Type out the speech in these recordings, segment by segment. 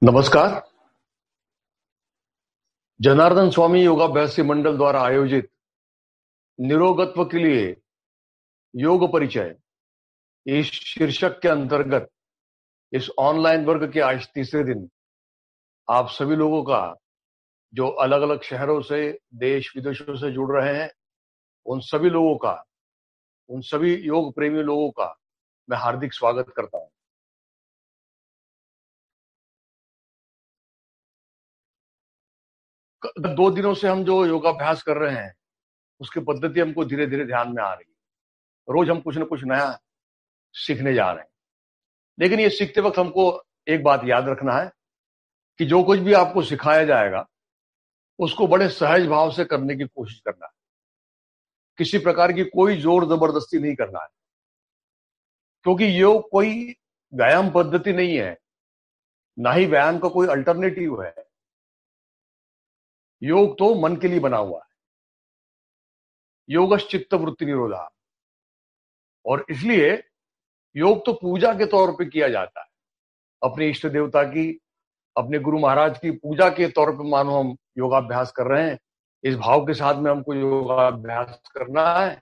नमस्कार। जनार्दन स्वामी योगाभ्यासी मंडल द्वारा आयोजित निरोगत्व के लिए योग परिचय इस शीर्षक के अंतर्गत इस ऑनलाइन वर्ग के आज तीसरे दिन आप सभी लोगों का, जो अलग अलग शहरों से, देश विदेशों से जुड़ रहे हैं, उन सभी लोगों का, उन सभी योग प्रेमी लोगों का मैं हार्दिक स्वागत करता हूं। गत 2 दिनों से हम जो योगाभ्यास कर रहे हैं उसकी पद्धति हमको धीरे धीरे ध्यान में आ रही है। रोज हम कुछ न कुछ नया सीखने जा रहे हैं, लेकिन ये सीखते वक्त हमको एक बात याद रखना है कि जो कुछ भी आपको सिखाया जाएगा उसको बड़े सहज भाव से करने की कोशिश करना है। किसी प्रकार की कोई जोर जबरदस्ती नहीं करना है, क्योंकि योग कोई व्यायाम पद्धति नहीं है, ना ही व्यायाम का कोई अल्टरनेटिव है। योग तो मन के लिए बना हुआ है। योगश्चित्त वृत्ति निरोधा, और इसलिए योग तो पूजा के तौर पे किया जाता है। अपने इष्ट देवता की, अपने गुरु महाराज की पूजा के तौर पे मानो हम योगाभ्यास कर रहे हैं। इस भाव के साथ में हमको योगाभ्यास करना है,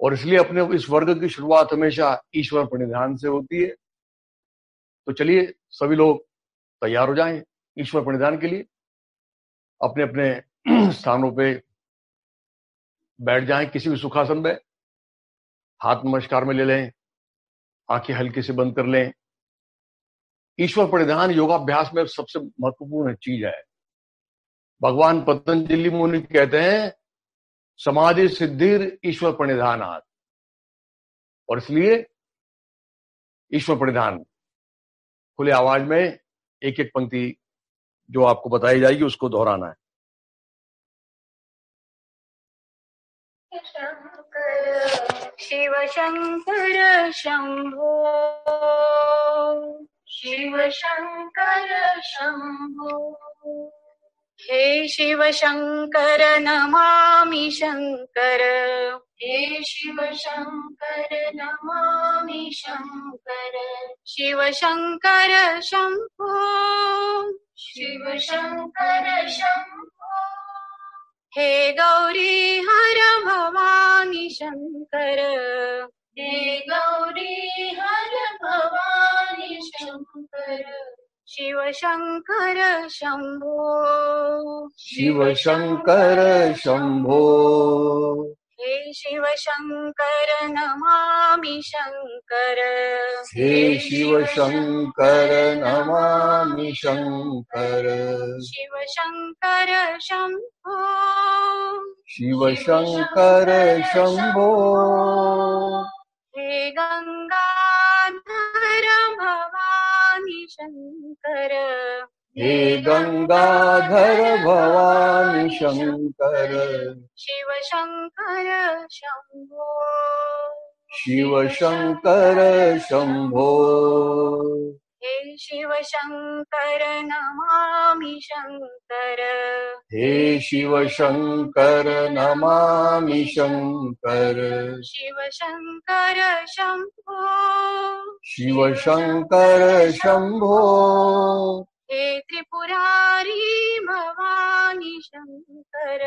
और इसलिए अपने इस वर्ग की शुरुआत हमेशा ईश्वर प्रणिधान से होती है। तो चलिए सभी लोग तैयार हो जाएं ईश्वर प्रणिधान के लिए। अपने अपने स्थानों पे बैठ जाएं, किसी भी सुखासन में। हाथ नमस्कार में ले लें, आंखें हल्के से बंद कर लें। ईश्वर प्रणिधान योगाभ्यास में सबसे महत्वपूर्ण चीज है। भगवान पतंजलि मुनि कहते हैं समाधि सिद्धिर ईश्वर प्रणिधानात्, और इसलिए ईश्वर प्रणिधान खुले आवाज में एक एक पंक्ति जो आपको बताई जाएगी उसको दोहराना है। शिव शंकर शंभो, शिव शंकर शंभो। हे शिव शंकर नमामि शंकर, हे शिव शंकर नमामि शंकर। शिव शंकर शंभो, शिव शंकर शंभो। हे गौरी हर भवानी शंकर, हे गौरी हर भवानी शंकर। शिव शंकर शंभो, शिव शंकर शंभो। हे शिव शंकर नमामि शंकर, हे शिव शंकर नमामि शंकर। शिव शंकर शंभो, शिव शंकर शंभो। हे गंगाधर भवानी शंकर, हे गंगाधर भवानी शंकर। शिव शंकर शंभो, शिव शंकर शंभो। हे शिव शंकर नमामि शंकर, हे शिव शंकर नमामि शंकर। शिव शंकर शंभो, शिव शंकर शंभो। हे त्रिपुरारी भवानी शंकर,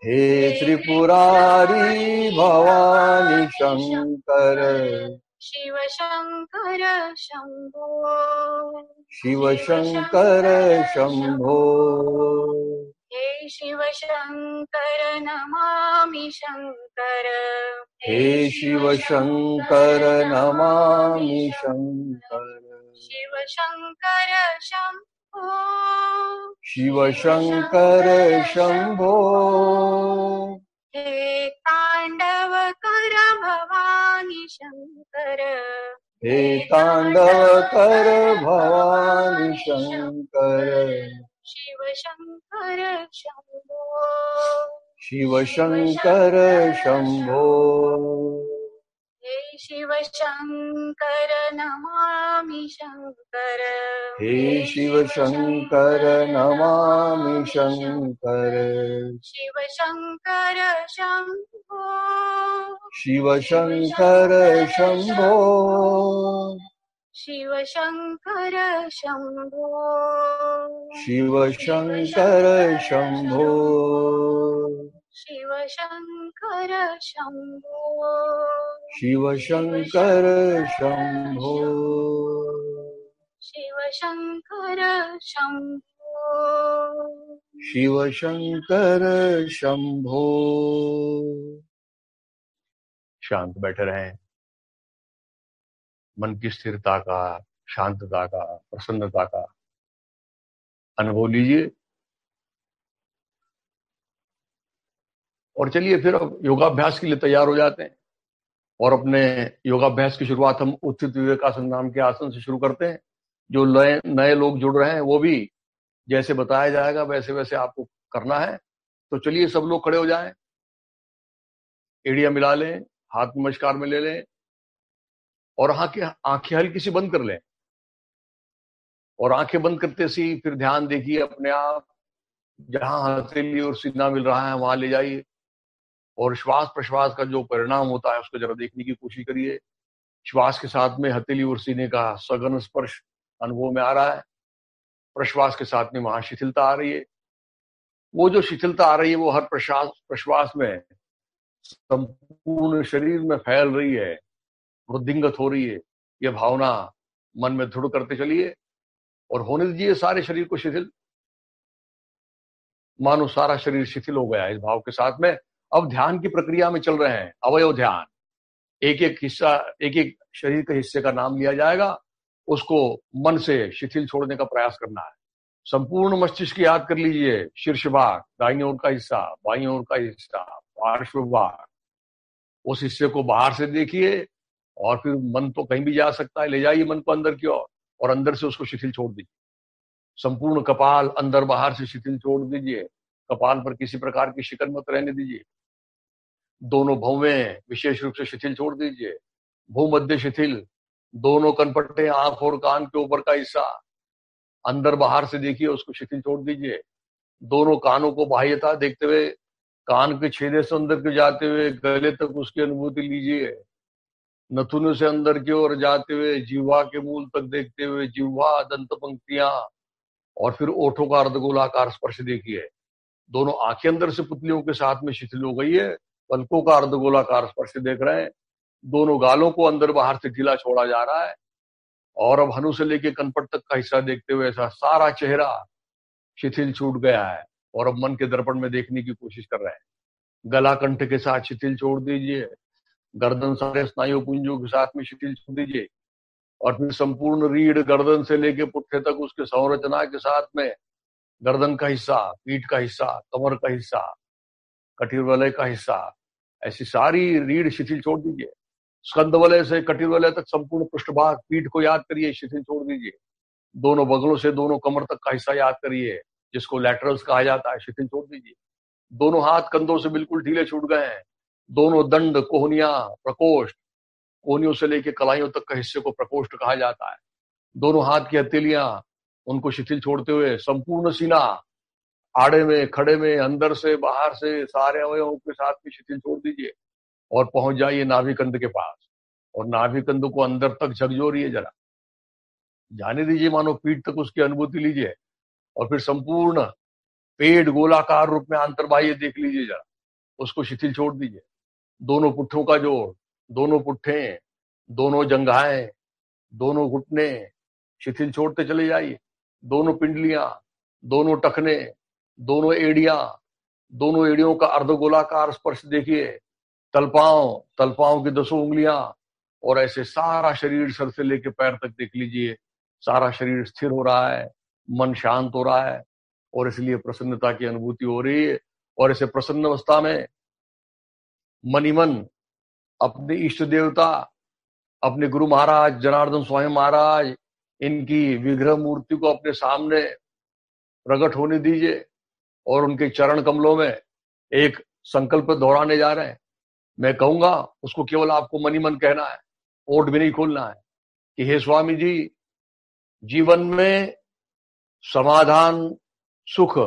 हे त्रिपुरारी भवानी शंकर। शिव शंकर शंभो, शिव शंकर शंभो। हे शिव शंकर नमामि शंकर, हे शिव शंकर नमामि शंकर। शिव शंकर शंभो, शिव शंकर शंभो। हे तांडव कर भवानी शंकर, हे तांडव कर भवानी शंकर। शिव शंकर शंभो, शिव शंकर शंभो। हे शिव शंकर नमामि शंकर, हे शिव शंकर नमामि शंकर। शिव शंकर शंभो, शिव शंकर शंभो। शिव शंकर शंभो शिव शंकर शंभो शिव शंकर शंभो शिव शंकर शंभो शिव शंकर शंभो शिव शंकर शंभो। शांत बैठे रहें, मन की स्थिरता का, शांतता का, प्रसन्नता का अनुभव लीजिए। और चलिए फिर अब योगाभ्यास के लिए तैयार हो जाते हैं और अपने योगाभ्यास की शुरुआत हम उत्थित विवेकासन नाम के आसन से शुरू करते हैं। जो नए लोग जुड़ रहे हैं वो भी जैसे बताया जाएगा वैसे वैसे आपको करना है। तो चलिए सब लोग खड़े हो जाएं, एड़ियां मिला लें, हाथ नमस्कार में ले लें और आंखें हल्की सी बंद कर लें। और आंखें बंद करते सी फिर ध्यान देखिए अपने आप, जहां हथेली और सीना मिल रहा है वहां ले जाइए और श्वास प्रश्वास का जो परिणाम होता है उसको जरा देखने की कोशिश करिए। श्वास के साथ में हथेली और सीने का सघन स्पर्श अनुभव में आ रहा है, प्रश्वास के साथ में वहां शिथिलता आ रही है। वो जो शिथिलता आ रही है वो हर प्रश्वास में संपूर्ण शरीर में फैल रही है, वृद्धिंगत हो रही है। यह भावना मन में दृढ़ करते चलिए और होने दीजिए सारे शरीर को शिथिल, मानो सारा शरीर शिथिल हो गया है। इस भाव के साथ में अब ध्यान की प्रक्रिया में चल रहे हैं, अवयव ध्यान। एक एक हिस्सा, एक एक शरीर के हिस्से का नाम लिया जाएगा, उसको मन से शिथिल छोड़ने का प्रयास करना है। संपूर्ण मस्तिष्क याद कर लीजिए, शीर्ष भाग, दाहिनी ओर का हिस्सा, बाईं ओर का हिस्सा, पार्श्व भाग, उस हिस्से को बाहर से देखिए और फिर मन तो कहीं भी जा सकता है, ले जाइए मन को अंदर की ओर और अंदर से उसको शिथिल छोड़ दीजिए। संपूर्ण कपाल अंदर बाहर से शिथिल छोड़ दीजिए, कपाल पर किसी प्रकार की शिकन मत रहने दीजिए। दोनों भौवें विशेष रूप से शिथिल छोड़ दीजिए, भूमध्य शिथिल, दोनों कनपट्टे, आंख और कान के ऊपर का हिस्सा अंदर बाहर से देखिए, उसको शिथिल छोड़ दीजिए। दोनों कानों को बाह्यता देखते हुए, कान के छेदे से अंदर के जाते हुए गले तक उसकी अनुभूति लीजिए। नथुनों से अंदर की ओर जाते हुए जिह्वा के मूल तक देखते हुए जिह्वा, दंत पंक्तियां और फिर ओठों का अर्धगोलाकार स्पर्श देखिए। दोनों आंखें अंदर से पुतलियों के साथ में शिथिल हो गई है, पलकों का अर्धगोलाकार स्पर्श देख रहे हैं। दोनों गालों को अंदर बाहर से ढीला छोड़ा जा रहा है और अब हनु से लेके कनपट तक का हिस्सा देखते हुए ऐसा सारा चेहरा शिथिल छूट गया है और अब मन के दर्पण में देखने की कोशिश कर रहे हैं। गला कंठ के साथ शिथिल छोड़ दीजिए, गर्दन सारे स्नायु पुंजों के साथ में शिथिल छोड़ दीजिए और फिर संपूर्ण रीढ़, गर्दन से लेके पुट्ठे तक उसके संरचना के साथ में गर्दन का हिस्सा, पीठ का हिस्सा, कमर का हिस्सा, कटिर वलय का हिस्सा, ऐसी सारी रीढ़ शिथिल छोड़ दीजिए। स्कंद वलय से कटिर वलय तक संपूर्ण पृष्ठभाग, पीठ को याद करिए, शिथिल छोड़ दीजिए। दोनों बगलों से दोनों कमर तक का हिस्सा याद करिए, जिसको लैटरल्स कहा जाता है, शिथिल छोड़ दीजिए। दोनों हाथ कंधों से बिल्कुल ढीले छूट गए हैं। दोनों दंड, कोहनियां, प्रकोष्ठ, कोहनियों से लेकर कलाइयों तक का हिस्से को प्रकोष्ठ कहा जाता है। दोनों हाथ की हथेलियां, उनको शिथिल छोड़ते हुए संपूर्ण सीना, आड़े में, खड़े में, अंदर से, बाहर से, सारे अवयवों के साथ में शिथिल छोड़ दीजिए और पहुंच जाइए नाभिकंद के पास और नाभिकंद को अंदर तक झकझोरिए, जरा जाने दीजिए, मानो पीठ तक उसकी अनुभूति लीजिए और फिर संपूर्ण पेट गोलाकार रूप में अंतर्बाह्य देख लीजिए, जरा उसको शिथिल छोड़ दीजिए। दोनों पुट्ठों का जोड़, दोनों पुट्ठे, दोनों जंघाएं, दोनों घुटने शिथिल छोड़ते चले जाइए। दोनों पिंडलियां, दोनों टखने, दोनों एड़ियां, दोनों एड़ियों का अर्धगोलाकार स्पर्श देखिए। तलपांव, तलपांव की 10 उंगलियां और ऐसे सारा शरीर सर से लेकर पैर तक देख लीजिए। सारा शरीर स्थिर हो रहा है, मन शांत हो रहा है और इसलिए प्रसन्नता की अनुभूति हो रही है। और ऐसे प्रसन्न अवस्था में मन ही मन अपने इष्ट देवता, अपने गुरु महाराज जनार्दन स्वामी महाराज, इनकी विग्रह मूर्ति को अपने सामने प्रकट होने दीजिए और उनके चरण कमलों में एक संकल्प दोहराने जा रहे हैं। मैं कहूंगा, उसको केवल आपको मन ही मन कहना है, ओठ भी नहीं खोलना है कि हे स्वामी जी, जीवन में समाधान, सुख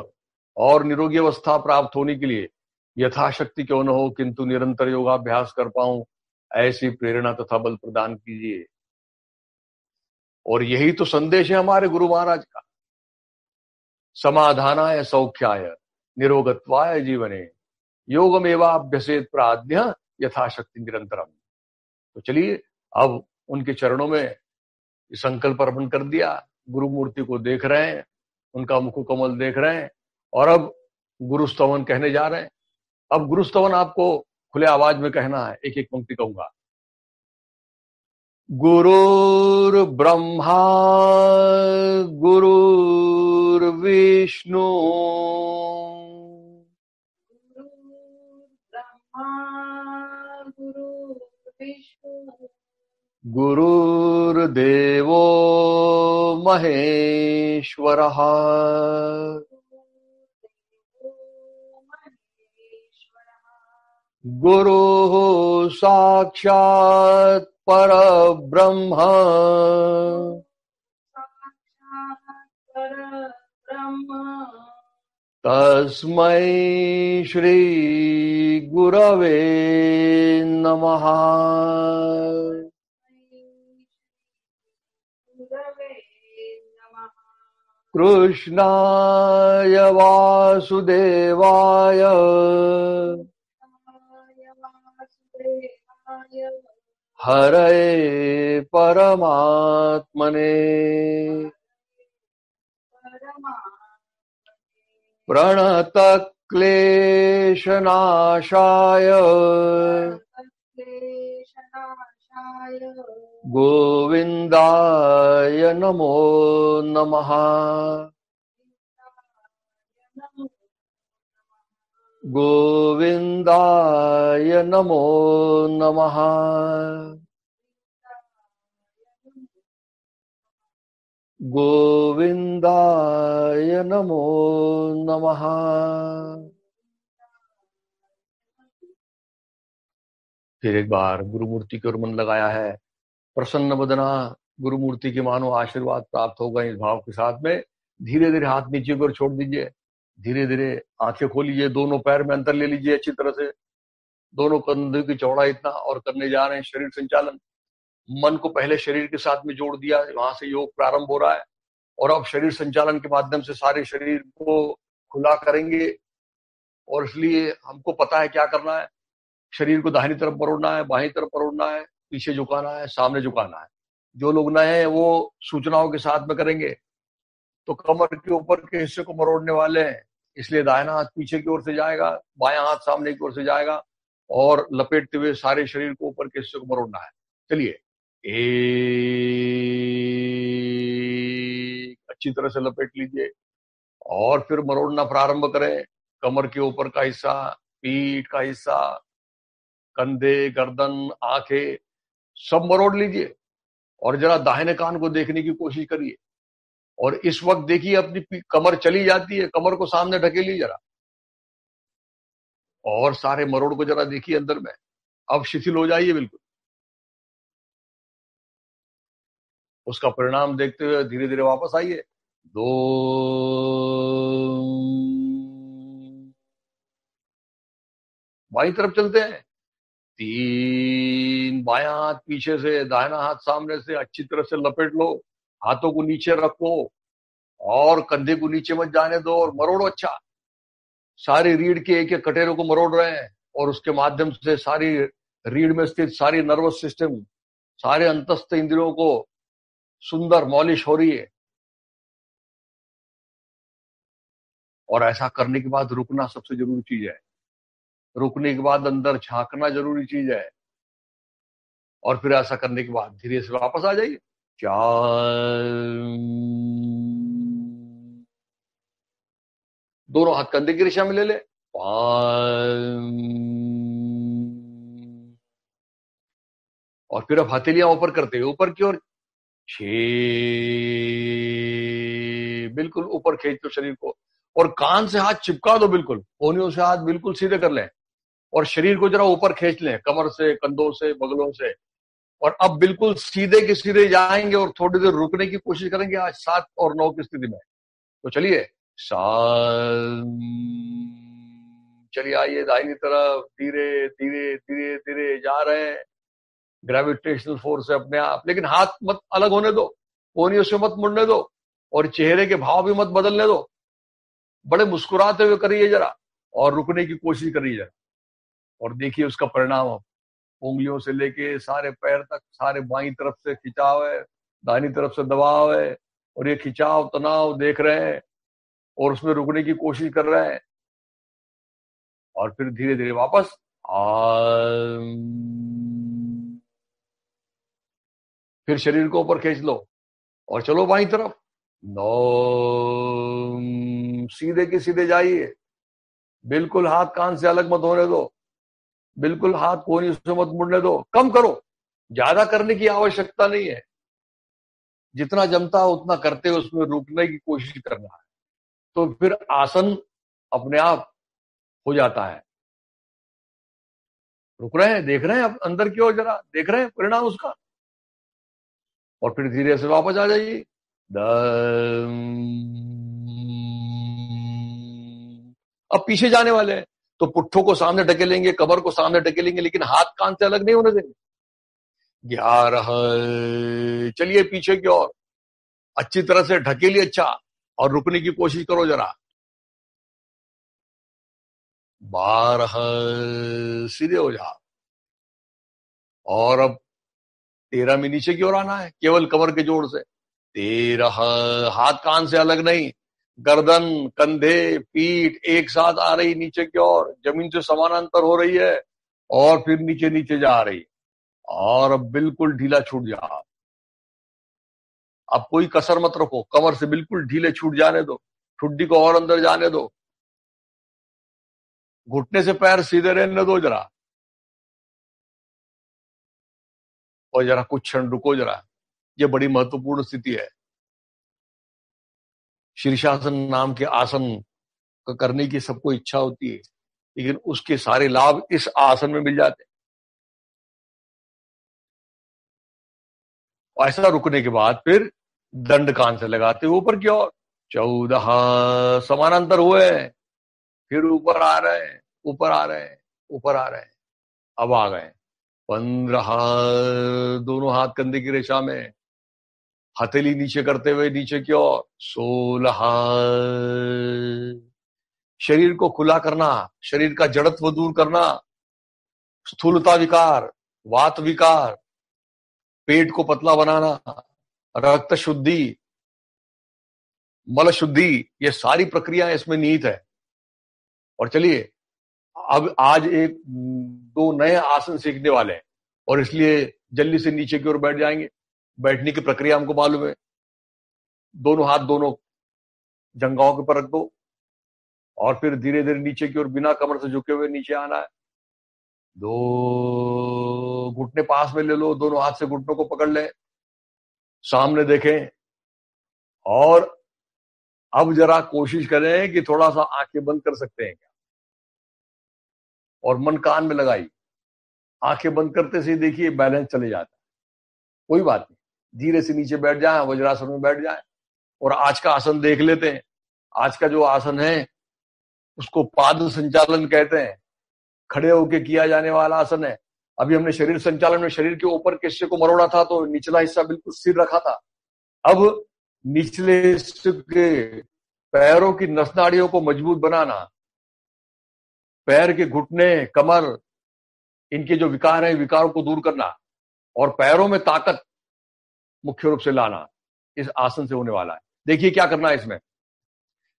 और निरोगी अवस्था प्राप्त होने के लिए यथाशक्ति क्यों न हो, किंतु निरंतर योगाभ्यास कर पाऊं, ऐसी प्रेरणा तथा बल प्रदान कीजिए। और यही तो संदेश है हमारे गुरु महाराज का। समाधानाय सौख्याय निरोगत्वाय जीवने योगमेवाभ्यसेत प्राज्ञ यथाशक्ति निरंतरम। तो चलिए अब उनके चरणों में संकल्प अर्पण कर दिया, गुरु मूर्ति को देख रहे हैं, उनका मुख कमल देख रहे हैं और अब गुरु स्तवन कहने जा रहे हैं। अब गुरु स्तवन आपको खुले आवाज में कहना है, एक एक पंक्ति कहूंगा। गुरुर्ब्रह्मा गुरुर्विष्णु गुरुर्देवो महेश्वरः गुरुः साक्षात् परब्रह्म तस्मै श्री गुरवे नमः। कृष्णाय वासुदेवाय हरे परमात्मने प्रणतक्लेशनाशाय गोविन्दाय नमो नमः। गोविन्दाय नमो नमः। गोविन्दाय नमो नमः। फिर एक बार गुरु मूर्ति की ओर मन लगाया है, प्रसन्न बदना गुरु मूर्ति की मानो आशीर्वाद प्राप्त होगा। इस भाव के साथ में धीरे धीरे हाथ नीचे की ओर छोड़ दीजिए, धीरे धीरे आंखें खोलिए, दोनों पैर में अंतर ले लीजिए अच्छी तरह से, दोनों कंधों की चौड़ाई इतना, और करने जा रहे हैं शरीर संचालन। मन को पहले शरीर के साथ में जोड़ दिया, वहां से योग प्रारंभ हो रहा है और अब शरीर संचालन के माध्यम से सारे शरीर को खुला करेंगे। और इसलिए हमको पता है क्या करना है, शरीर को दाहिनी तरफ मरोड़ना है, बाईं तरफ मरोड़ना है, पीछे झुकाना है, सामने झुकाना है। जो लोग नए हैं वो सूचनाओं के साथ में करेंगे। तो कमर के ऊपर के हिस्से को मरोड़ने वाले हैं, इसलिए दाहिना हाथ पीछे की ओर से जाएगा, बायां हाथ सामने की ओर से जाएगा और लपेटते हुए सारे शरीर को ऊपर के हिस्से को मरोड़ना है। चलिए अच्छी तरह से लपेट लीजिए और फिर मरोड़ना प्रारंभ करें। कमर के ऊपर का हिस्सा, पीठ का हिस्सा, कंधे, गर्दन, आंखें सब मरोड़ लीजिए और जरा दाहिने कान को देखने की कोशिश करिए। और इस वक्त देखिए अपनी कमर चली जाती है, कमर को सामने ढकेलिए जरा और सारे मरोड़ को जरा देखिए अंदर में। अब शिथिल हो जाइए बिल्कुल। उसका परिणाम देखते हुए धीरे धीरे वापस आइए। 2 बाईं तरफ चलते हैं। 3 बायां हाथ पीछे से, दाहिना हाथ सामने से, अच्छी तरह से लपेट लो, हाथों को नीचे रखो और कंधे को नीचे मत जाने दो और मरोड़ो। अच्छा, सारी रीढ़ के एक एक कटेरों को मरोड़ रहे हैं और उसके माध्यम से सारी रीढ़ में स्थित सारी नर्वस सिस्टम, सारे अंतस्थ इंद्रियों को सुंदर मॉलिश हो रही है। और ऐसा करने के बाद रुकना सबसे जरूरी चीज है। रुकने के बाद अंदर झांकना जरूरी चीज है और फिर ऐसा करने के बाद धीरे से वापस आ जाइए। 4 दोनों हाथ कंधे की दिशा में ले ले। 5 और फिर अब हथेलियां ऊपर करते हुए ऊपर की ओर। 6 बिल्कुल ऊपर खींच दो शरीर को और कान से हाथ चिपका दो, बिल्कुल कोहनियों से हाथ बिल्कुल सीधे कर लें और शरीर को जरा ऊपर खींच लें, कमर से, कंधों से, बगलों से। और अब बिल्कुल सीधे के सीधे जाएंगे और थोड़ी देर रुकने की कोशिश करेंगे आज 7 और 9 की स्थिति में। तो चलिए 7, चलिए आइए दाहिनी तरफ, धीरे धीरे धीरे धीरे जा रहे हैं ग्रेविटेशनल फोर्स से अपने आप, लेकिन हाथ मत अलग होने दो, कोहनी उसमें मत मुड़ने दो और चेहरे के भाव भी मत बदलने दो। बड़े मुस्कुराते हुए करिए जरा और रुकने की कोशिश करिए जरा, और देखिए उसका परिणाम। आप उंगलियों से लेके सारे पैर तक, सारे बाईं तरफ से खिंचाव है, दाहिनी तरफ से दबाव है, और ये खिंचाव तनाव देख रहे हैं और उसमें रुकने की कोशिश कर रहे हैं। और फिर धीरे धीरे वापस फिर शरीर को ऊपर खींच लो और चलो बाईं तरफ। नौ, सीधे के सीधे जाइए, बिल्कुल हाथ कान से अलग मत होने दो, बिल्कुल हाथ कोहनी से मत मुड़ने दो। कम करो, ज्यादा करने की आवश्यकता नहीं है, जितना जमता है उतना करते हुए उसमें रुकने की कोशिश करना है, तो फिर आसन अपने आप हो जाता है। रुक रहे हैं, देख रहे हैं, अब अंदर की ओर जरा देख रहे हैं परिणाम उसका, और फिर धीरे से वापस आ जाइए। अब पीछे जाने वाले हैं तो पुट्ठों को सामने ढकेलेंगे, कमर को सामने ढकेलेंगे, लेकिन हाथ कान से अलग नहीं होने देंगे। 11, चलिए पीछे की ओर अच्छी तरह से ढकेलिए, अच्छा, और रुकने की कोशिश करो जरा। 12, सीधे हो जाओ, और अब 13 में नीचे की ओर आना है, केवल कमर के जोड़ से। 13, हाथ कान से अलग नहीं, गर्दन, कंधे, पीठ एक साथ आ रही नीचे की ओर, जमीन से समानांतर हो रही है, और फिर नीचे नीचे जा रही, और अब बिल्कुल ढीला छूट जा। अब कोई कसर मत रखो, कमर से बिल्कुल ढीले छूट जाने दो, ठुड्डी को और अंदर जाने दो, घुटने से पैर सीधे रहने दो जरा, और जरा कुछ क्षण रुको जरा। ये बड़ी महत्वपूर्ण स्थिति है। शीर्षासन नाम के आसन का करने की सबको इच्छा होती है, लेकिन उसके सारे लाभ इस आसन में मिल जाते हैं। और ऐसा रुकने के बाद फिर दंड कान से लगाते हुए ऊपर की ओर। 14, समानांतर हुए, फिर ऊपर आ रहे हैं, ऊपर आ रहे हैं, ऊपर आ रहे हैं, अब आ गए। 15, दोनों हाथ कंधे की रेशा में, हथेली नीचे करते हुए नीचे की ओर। 16, शरीर को खुला करना, शरीर का जड़त्व दूर करना, स्थूलता विकार, वात विकार, पेट को पतला बनाना, रक्त शुद्धि, मल शुद्धि, ये सारी प्रक्रिया इसमें निहित है। और चलिए अब आज एक दो नए आसन सीखने वाले हैं, और इसलिए जल्दी से नीचे की ओर बैठ जाएंगे। बैठने की प्रक्रिया हमको मालूम है। दोनों हाथ दोनों जंघाओं के ऊपर रख दो, और फिर धीरे धीरे नीचे की ओर बिना कमर से झुके हुए नीचे आना है। 2 घुटने पास में ले लो, दोनों हाथ से घुटनों को पकड़ लें, सामने देखें, और अब जरा कोशिश करें कि थोड़ा सा आंखें बंद कर सकते हैं क्या, और मन कान में लगाई। आंखें बंद करते से देखिए बैलेंस चले जाता है। कोई बात नहीं, धीरे से नीचे बैठ जाए, वज्रासन में बैठ जाए, और आज का आसन देख लेते हैं। आज का जो आसन है उसको पाद संचालन कहते हैं, खड़े होकर किया जाने वाला आसन है। अभी हमने शरीर संचालन में शरीर के ऊपर के हिस्से को मरोड़ा था, तो निचला हिस्सा बिल्कुल स्थिर रखा था। अब निचले हिस्से के पैरों की नस नाड़ियों को मजबूत बनाना, पैर के घुटने, कमर, इनके जो विकार हैं, विकारों को दूर करना, और पैरों में ताकत मुख्य रूप से लाना, इस आसन से होने वाला है। देखिए क्या करना है इसमें।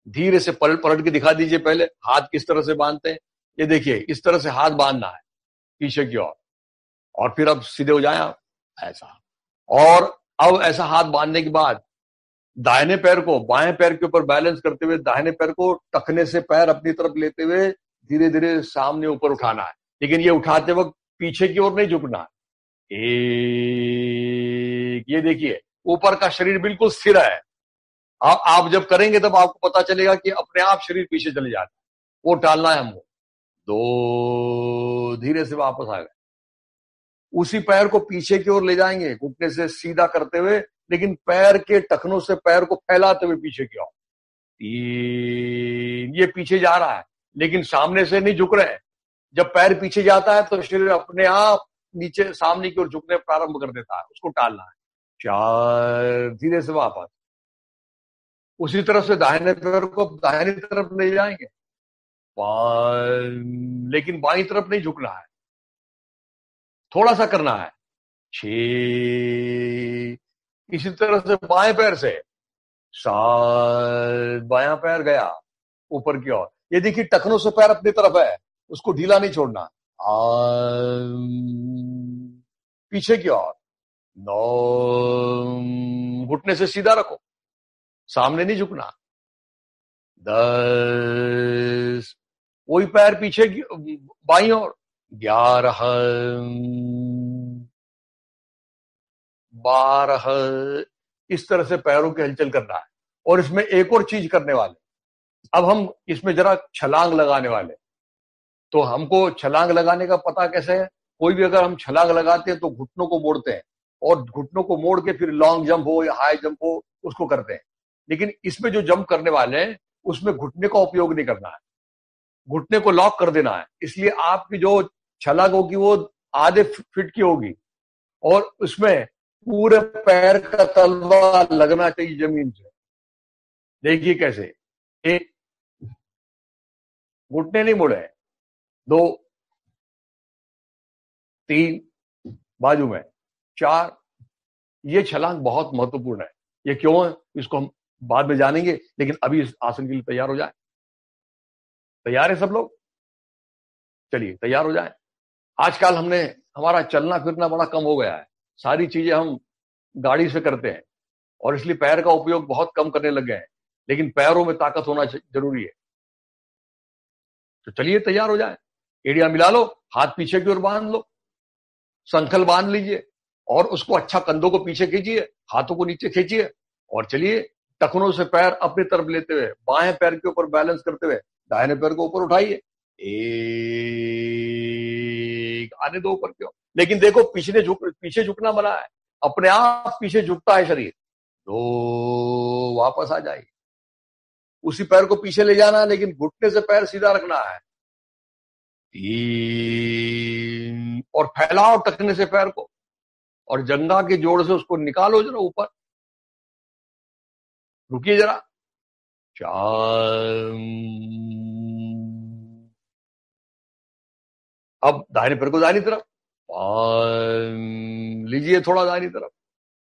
धीरे से पलट पलट के दिखा दीजिए पहले हाथ किस तरह से बांधते हैं। ये देखिए, इस तरह से हाथ बांधना है पीछे की ओर, और फिर अब सीधे हो जाए आप ऐसा। और अब ऐसा हाथ बांधने के बाद दाहिने पैर को बाएं पैर के ऊपर बैलेंस करते हुए, दाहिने पैर को टखने से पैर अपनी तरफ लेते हुए धीरे धीरे सामने ऊपर उठाना है। लेकिन ये उठाते वक्त पीछे की ओर नहीं झुकना है। ये देखिए ऊपर का शरीर बिल्कुल स्थिर है। आप जब करेंगे तब आपको पता चलेगा कि अपने आप शरीर पीछे चले जाता है, वो टालना है हमको। 2, धीरे से वापस आ गए, उसी पैर को पीछे की ओर ले जाएंगे, घुटने से सीधा करते हुए, लेकिन पैर के टखनों से पैर को फैलाते हुए पीछे की ओर। 3, ये पीछे जा रहा है लेकिन सामने से नहीं झुक रहे हैं। जब पैर पीछे जाता है तो शरीर अपने आप नीचे सामने की ओर झुकने प्रारंभ कर देता है, उसको टालना है। 4, धीरे से वापस। उसी तरफ से दाहिने पैर को दाहिनी तरफ ले जाएंगे, 5, लेकिन बाईं तरफ नहीं झुकना है, थोड़ा सा करना है, 6। इसी तरह से बाएं पैर से 7, बायां पैर गया ऊपर की ओर। ये देखिए टखनों से पैर अपनी तरफ है, उसको ढीला नहीं छोड़ना। 8, पीछे की ओर। 9, घुटने से सीधा रखो, सामने नहीं झुकना। 10, वही पैर पीछे की बाईं ओर। 11, 12, इस तरह से पैरों की हलचल करना है। और इसमें एक और चीज करने वाले, अब हम इसमें जरा छलांग लगाने वाले। तो हमको छलांग लगाने का पता कैसे है? कोई भी अगर हम छलांग लगाते हैं तो घुटनों को मोड़ते हैं, और घुटनों को मोड़ के फिर लॉन्ग जंप हो या हाई जंप हो उसको करते हैं। लेकिन इसमें जो जंप करने वाले हैं उसमें घुटने का उपयोग नहीं करना है, घुटने को लॉक कर देना है। इसलिए आपकी जो छलांग होगी वो आधे फीट की होगी, और उसमें पूरे पैर का तलवा लगना चाहिए जमीन से। देखिए कैसे, 1, घुटने नहीं मुड़े, 2, 3, बाजू में 4। ये छलांग बहुत महत्वपूर्ण है। ये क्यों है इसको हम बाद में जानेंगे, लेकिन अभी इस आसन के लिए तैयार हो जाए। तैयार है सब लोग? चलिए तैयार हो जाए। आजकल हमारा चलना फिरना बड़ा कम हो गया है, सारी चीजें हम गाड़ी से करते हैं, और इसलिए पैर का उपयोग बहुत कम करने लग गए हैं। लेकिन पैरों में ताकत होना जरूरी है। तो चलिए तैयार हो जाए। एड़ियां मिला लो, हाथ पीछे की ओर बांध लो, संखल बांध लीजिए, और उसको अच्छा कंधों को पीछे खींचिए, हाथों को नीचे खींचिए, और चलिए टखनों से पैर अपनी तरफ लेते हुए बाएं पैर के ऊपर बैलेंस करते हुए दाहिने पैर को ऊपर उठाइए। 1, आने दो ऊपर क्यों, लेकिन देखो पीछे झुकना मना है, अपने आप पीछे झुकता है शरीर। 2, वापस आ जाइए। उसी पैर को पीछे ले जाना है, लेकिन घुटने से पैर सीधा रखना है। 3, और फैलाओ टखने से पैर को, और जंघा के जोड़ से उसको निकालो जरा ऊपर। रुकिए जरा। 4, अब दाहिने पैर को दाहिनी तरफ। 5, लीजिए थोड़ा दाहिनी तरफ।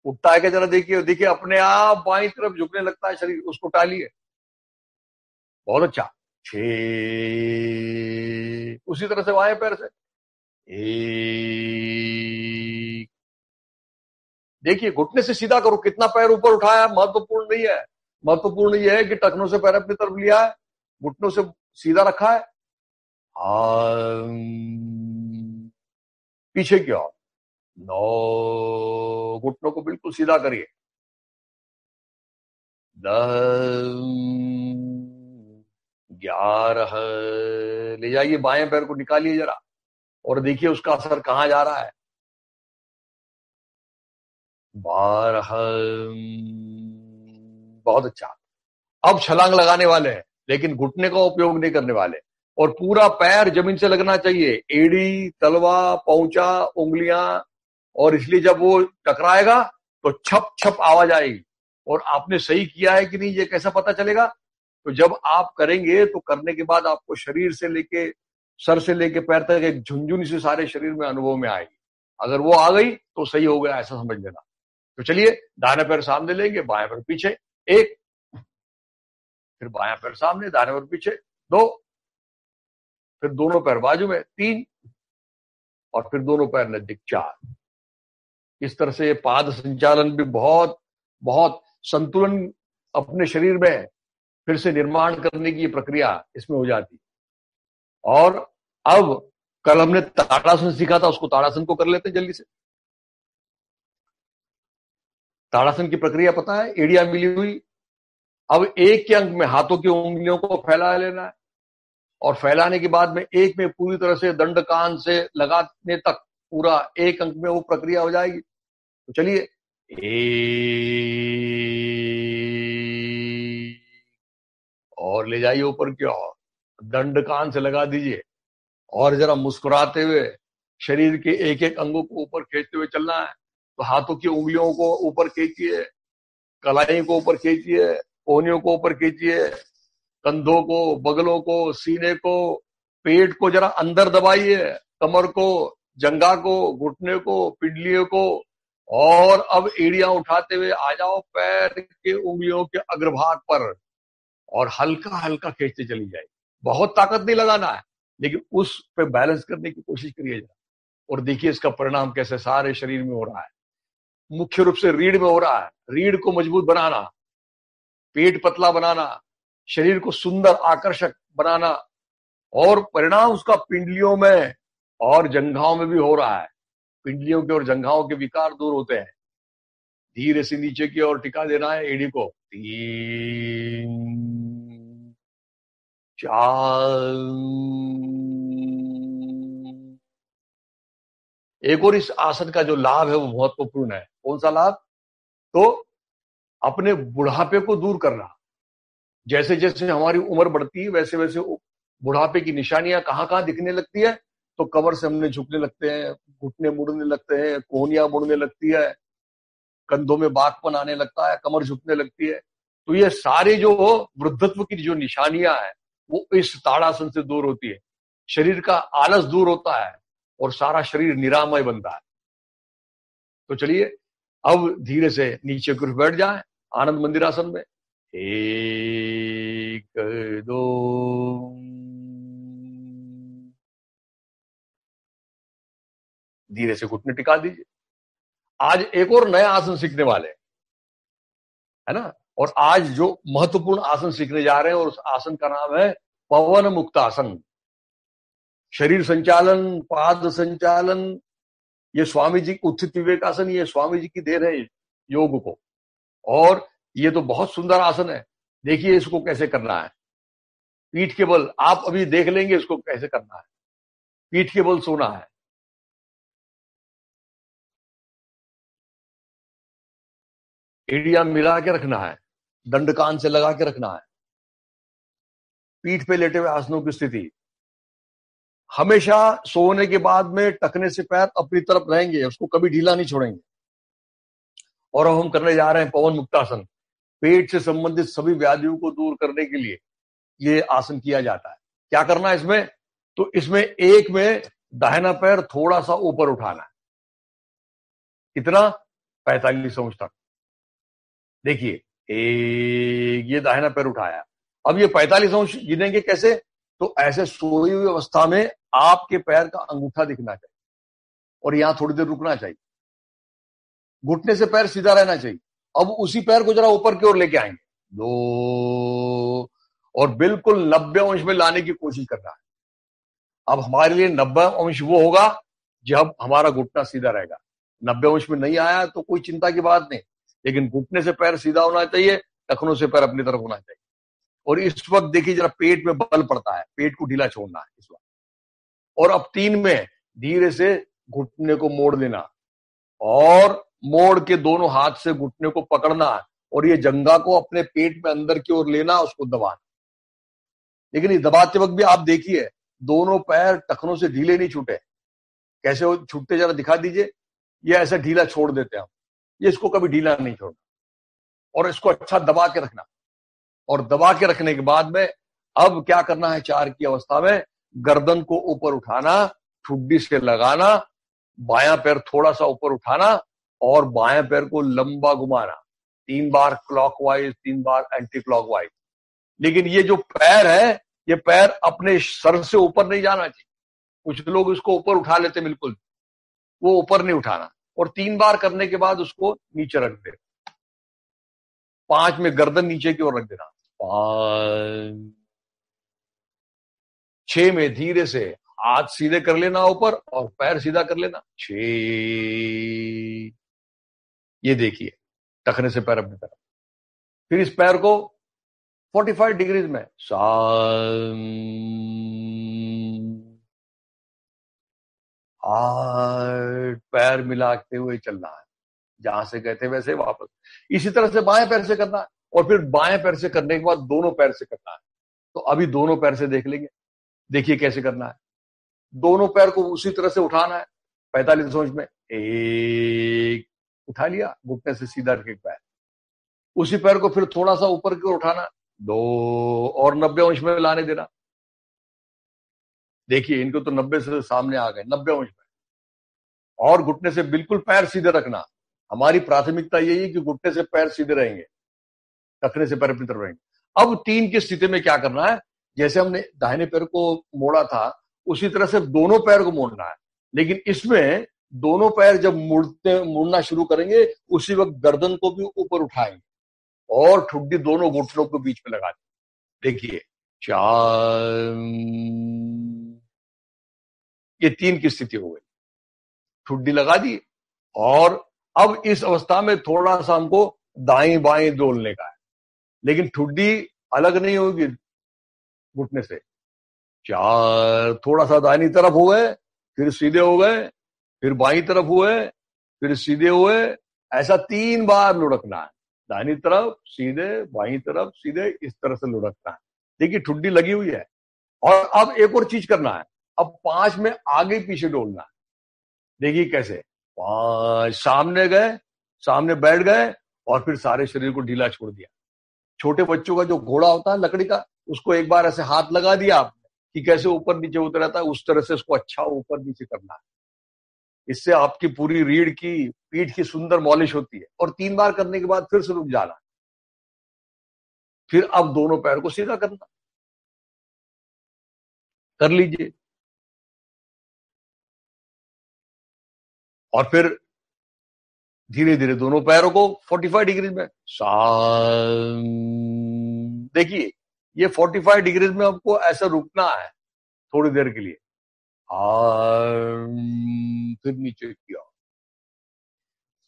उठता है क्या जरा देखिए, देखिए अपने आप बाईं तरफ झुकने लगता है शरीर, उसको टालिए। बहुत अच्छा। 6, उसी तरह से बाएं पैर से। 1, देखिए घुटने से सीधा करो, कितना पैर ऊपर उठाया महत्वपूर्ण नहीं है, महत्वपूर्ण यह है कि टखनों से पैर अपनी तरफ लिया है, घुटनों से सीधा रखा है। पीछे की ओर। 9, घुटनों को बिल्कुल सीधा करिए। 10, 11, ले जाइए बाएं पैर को, निकालिए जरा, और देखिए उसका असर कहां जा रहा है। 12, बहुत अच्छा। अब छलांग लगाने वाले हैं, लेकिन घुटने का उपयोग नहीं करने वाले, और पूरा पैर जमीन से लगना चाहिए, एड़ी, तलवा, पौंचा, उंगलियां। और इसलिए जब वो टकराएगा तो छप छप आवाज आएगी। और आपने सही किया है कि नहीं ये कैसा पता चलेगा? तो जब आप करेंगे तो करने के बाद आपको शरीर से लेके, सर से लेके पैर तक एक झुंझुनी से सारे शरीर में अनुभव में आएगी। अगर वो आ गई तो सही हो गया, ऐसा समझ लेना। तो चलिए दाहिना पैर सामने लेंगे, बायां पैर पीछे। 1, फिर बायां पैर सामने, दाहिना पैर पीछे। 2, फिर दोनों पैर बाजू में। 3, और फिर दोनों पैर नजदीक। 4। इस तरह से पाद संचालन भी बहुत बहुत संतुलन अपने शरीर में फिर से निर्माण करने की प्रक्रिया इसमें हो जाती। और अब कल हमने ताड़ासन सीखा था, उसको ताड़ासन को कर लेते हैं जल्दी से। ताड़ासन की प्रक्रिया पता है? एड़ियां मिली हुई, अब एक के अंक में हाथों की उंगलियों को फैला लेना है, और फैलाने के बाद में एक में पूरी तरह से दंड कान से लगाने तक पूरा एक अंक में वो प्रक्रिया हो जाएगी। तो चलिए, और ले जाइए ऊपर की ओर, दंड कान से लगा दीजिए, और जरा मुस्कुराते हुए शरीर के एक एक अंगों को ऊपर खींचते हुए चलना है। तो हाथों की उंगलियों को ऊपर खींचिए, कलाई को ऊपर खींचिए, कोहनियों को ऊपर खींचिए, कंधों को, बगलों को, सीने को, पेट को जरा अंदर दबाइए, कमर को, जंघा को, घुटने को, पिंडलियों को। और अब एड़ियां उठाते हुए आ जाओ पैर के उंगलियों के अग्रभाग पर और हल्का हल्का खींचते चली जाए। बहुत ताकत नहीं लगाना है, लेकिन उस पे बैलेंस करने की कोशिश करिए जरा, और देखिए इसका परिणाम कैसे सारे शरीर में हो रहा है। मुख्य रूप से रीढ़ में हो रहा है। रीढ़ को मजबूत बनाना, पेट पतला बनाना, शरीर को सुंदर आकर्षक बनाना, और परिणाम उसका पिंडलियों में और जंघाओं में भी हो रहा है। पिंडलियों के और जंघाओं के विकार दूर होते हैं। धीरे से नीचे की ओर टिका देना है एड़ी को। 3 4। एक और इस आसन का जो लाभ है वो महत्वपूर्ण है। कौन सा लाभ? तो अपने बुढ़ापे को दूर करना। जैसे जैसे हमारी उम्र बढ़ती है वैसे वैसे बुढ़ापे की निशानियां कहां कहां दिखने लगती है? तो कमर से हमने झुकने लगते हैं, घुटने मुड़ने लगते हैं, कोहनियां मुड़ने लगती है, कंधों में बाकपन आने लगता है, कमर झुकने लगती है। तो ये सारे जो वृद्धत्व की जो निशानियां हैं वो इस ताड़ासन से दूर होती है। शरीर का आलस दूर होता है और सारा शरीर निरामय बनता है। तो चलिए अब धीरे से नीचे की ओर बैठ जाएं आनंद मंदिरासन में। 1 2। धीरे से घुटने टिका दीजिए। आज एक और नया आसन सीखने वाले हैं, है ना? और आज जो महत्वपूर्ण आसन सीखने जा रहे हैं और उस आसन का नाम है पवन मुक्तासन। शरीर संचालन, पाद संचालन, ये स्वामी जी उत्थित विवेकासन, ये स्वामी जी की देन है योग को। और ये तो बहुत सुंदर आसन है। देखिए इसको कैसे करना है। पीठ के बल, आप अभी देख लेंगे इसको कैसे करना है। पीठ के बल सोना है। एड़ियां मिला के रखना है, दंड कान से लगा के रखना है। पीठ पे लेटे हुए आसनों की स्थिति। हमेशा सोने के बाद में टखने से पैर अपनी तरफ रहेंगे, उसको कभी ढीला नहीं छोड़ेंगे। और अब हम करने जा रहे हैं पवन मुक्तासन। पेट से संबंधित सभी व्याधियों को दूर करने के लिए ये आसन किया जाता है। क्या करना है इसमें? तो इसमें एक में दाहिना पैर थोड़ा सा ऊपर उठाना है। कितना? 45 अंश तक। देखिए एक, ये दाहिना पैर उठाया। अब ये 45 अंश गिनेंगे कैसे? तो ऐसे सोई हुई अवस्था में आपके पैर का अंगूठा दिखना चाहिए और यहां थोड़ी देर रुकना चाहिए। घुटने से पैर सीधा रहना चाहिए। अब उसी पैर को जरा ऊपर की ओर लेके आएंगे। 2 और बिल्कुल 90 अंश में लाने की कोशिश करना है। अब हमारे लिए 90 अंश वो होगा जब हमारा घुटना सीधा रहेगा। 90 अंश में नहीं आया तो कोई चिंता की बात नहीं, लेकिन घुटने से पैर सीधा होना चाहिए, टखनों से पैर अपनी तरफ होना चाहिए। और इस वक्त देखिए जरा पेट में बल पड़ता है, पेट को ढीला छोड़ना है इस वक्त। और अब 3 में धीरे से घुटने को मोड़ देना और मोड़ के दोनों हाथ से घुटने को पकड़ना और ये जंघा को अपने पेट में अंदर की ओर लेना, उसको दबाना। लेकिन ये दबाते वक्त भी आप देखिए दोनों पैर टखनों से ढीले नहीं छूटे। कैसे वो छूटते जरा दिखा दीजिए। ये ऐसा ढीला छोड़ देते हैं हम, ये इसको कभी ढीला नहीं छोड़ना और इसको अच्छा दबा के रखना। और दबा के रखने के बाद में अब क्या करना है? 4 की अवस्था में गर्दन को ऊपर उठाना, ठुड्डी से लगाना, बायां पैर थोड़ा सा ऊपर उठाना और बाएं पैर को लंबा घुमाना। 3 बार क्लॉकवाइज, 3 बार एंटी क्लॉकवाइज। लेकिन ये जो पैर है, ये पैर अपने सर से ऊपर नहीं जाना चाहिए। कुछ लोग इसको ऊपर उठा लेते, बिल्कुल वो ऊपर नहीं उठाना। और 3 बार करने के बाद उसको नीचे रख देना। 5 में गर्दन नीचे की ओर रख देना। 5 6 में धीरे से हाथ सीधे कर लेना ऊपर और पैर सीधा कर लेना। 6 ये देखिए टखने से पैर अपनी तरफ। फिर इस पैर को 45 डिग्रीज में 7 8 पैर मिलाते हुए चलना है। जहां से गए थे वैसे वापस। इसी तरह से बाएं पैर से करना है और फिर बाएं पैर से करने के बाद दोनों पैर से करना है। तो अभी दोनों पैर से देख लेंगे। देखिए कैसे करना है। दोनों पैर को उसी तरह से उठाना है 45 अंश में। 1 उठा लिया, घुटने से सीधा रख के पैर, उसी पैर को फिर थोड़ा सा ऊपर की ओर उठाना, 2 और 90 अंश में लाने देना। देखिए इनको तो 90 से सामने आ गए, 90 अंश में, और घुटने से बिल्कुल पैर सीधे रखना। हमारी प्राथमिकता यही है कि घुटने से पैर सीधे रहेंगे, टखने से पैर अपनी तरफ रहेंगे। अब 3 की स्थिति में क्या करना है, जैसे हमने दाहिने पैर को मोड़ा था उसी तरह से दोनों पैर को मोड़ना है, लेकिन इसमें दोनों पैर जब मुड़ना शुरू करेंगे उसी वक्त गर्दन को भी ऊपर उठाएंगे और ठुड्डी दोनों घुटनों के बीच में लगा दें। देखिए 4, ये 3 की स्थिति हो गई, ठुड्डी लगा दी, और अब इस अवस्था में थोड़ा सा हमको दाएं बाएं डोलने का है, लेकिन ठुड्डी अलग नहीं होगी घुटने से। 4, थोड़ा सा दाहिनी तरफ हुए, फिर सीधे हो गए, फिर बाईं तरफ हुए, फिर सीधे हुए, ऐसा 3 बार लुढ़कना है, दाहिनी तरफ सीधे, बाईं तरफ सीधे, इस तरह से लुढ़कना है। देखिए ठुड्डी लगी हुई है। और अब एक और चीज करना है, अब 5 में आगे पीछे डोलना है। देखिए कैसे, 5, सामने गए, सामने बैठ गए, और फिर सारे शरीर को ढीला छोड़ दिया। छोटे बच्चों का जो घोड़ा होता है लकड़ी का, उसको एक बार ऐसे हाथ लगा दिया आपने कि कैसे ऊपर नीचे होता रहता है, उस तरह से उसको अच्छा ऊपर नीचे करना है। इससे आपकी पूरी रीढ़ की, पीठ की सुंदर मॉलिश होती है। और 3 बार करने के बाद फिर से रुक जाना, फिर अब दोनों पैर को सीधा करना, कर लीजिए। और फिर धीरे धीरे दोनों पैरों को 45 डिग्री में देखिए, ये 45 डिग्री में आपको ऐसा रुकना है थोड़ी देर के लिए, फिर नीचे किया।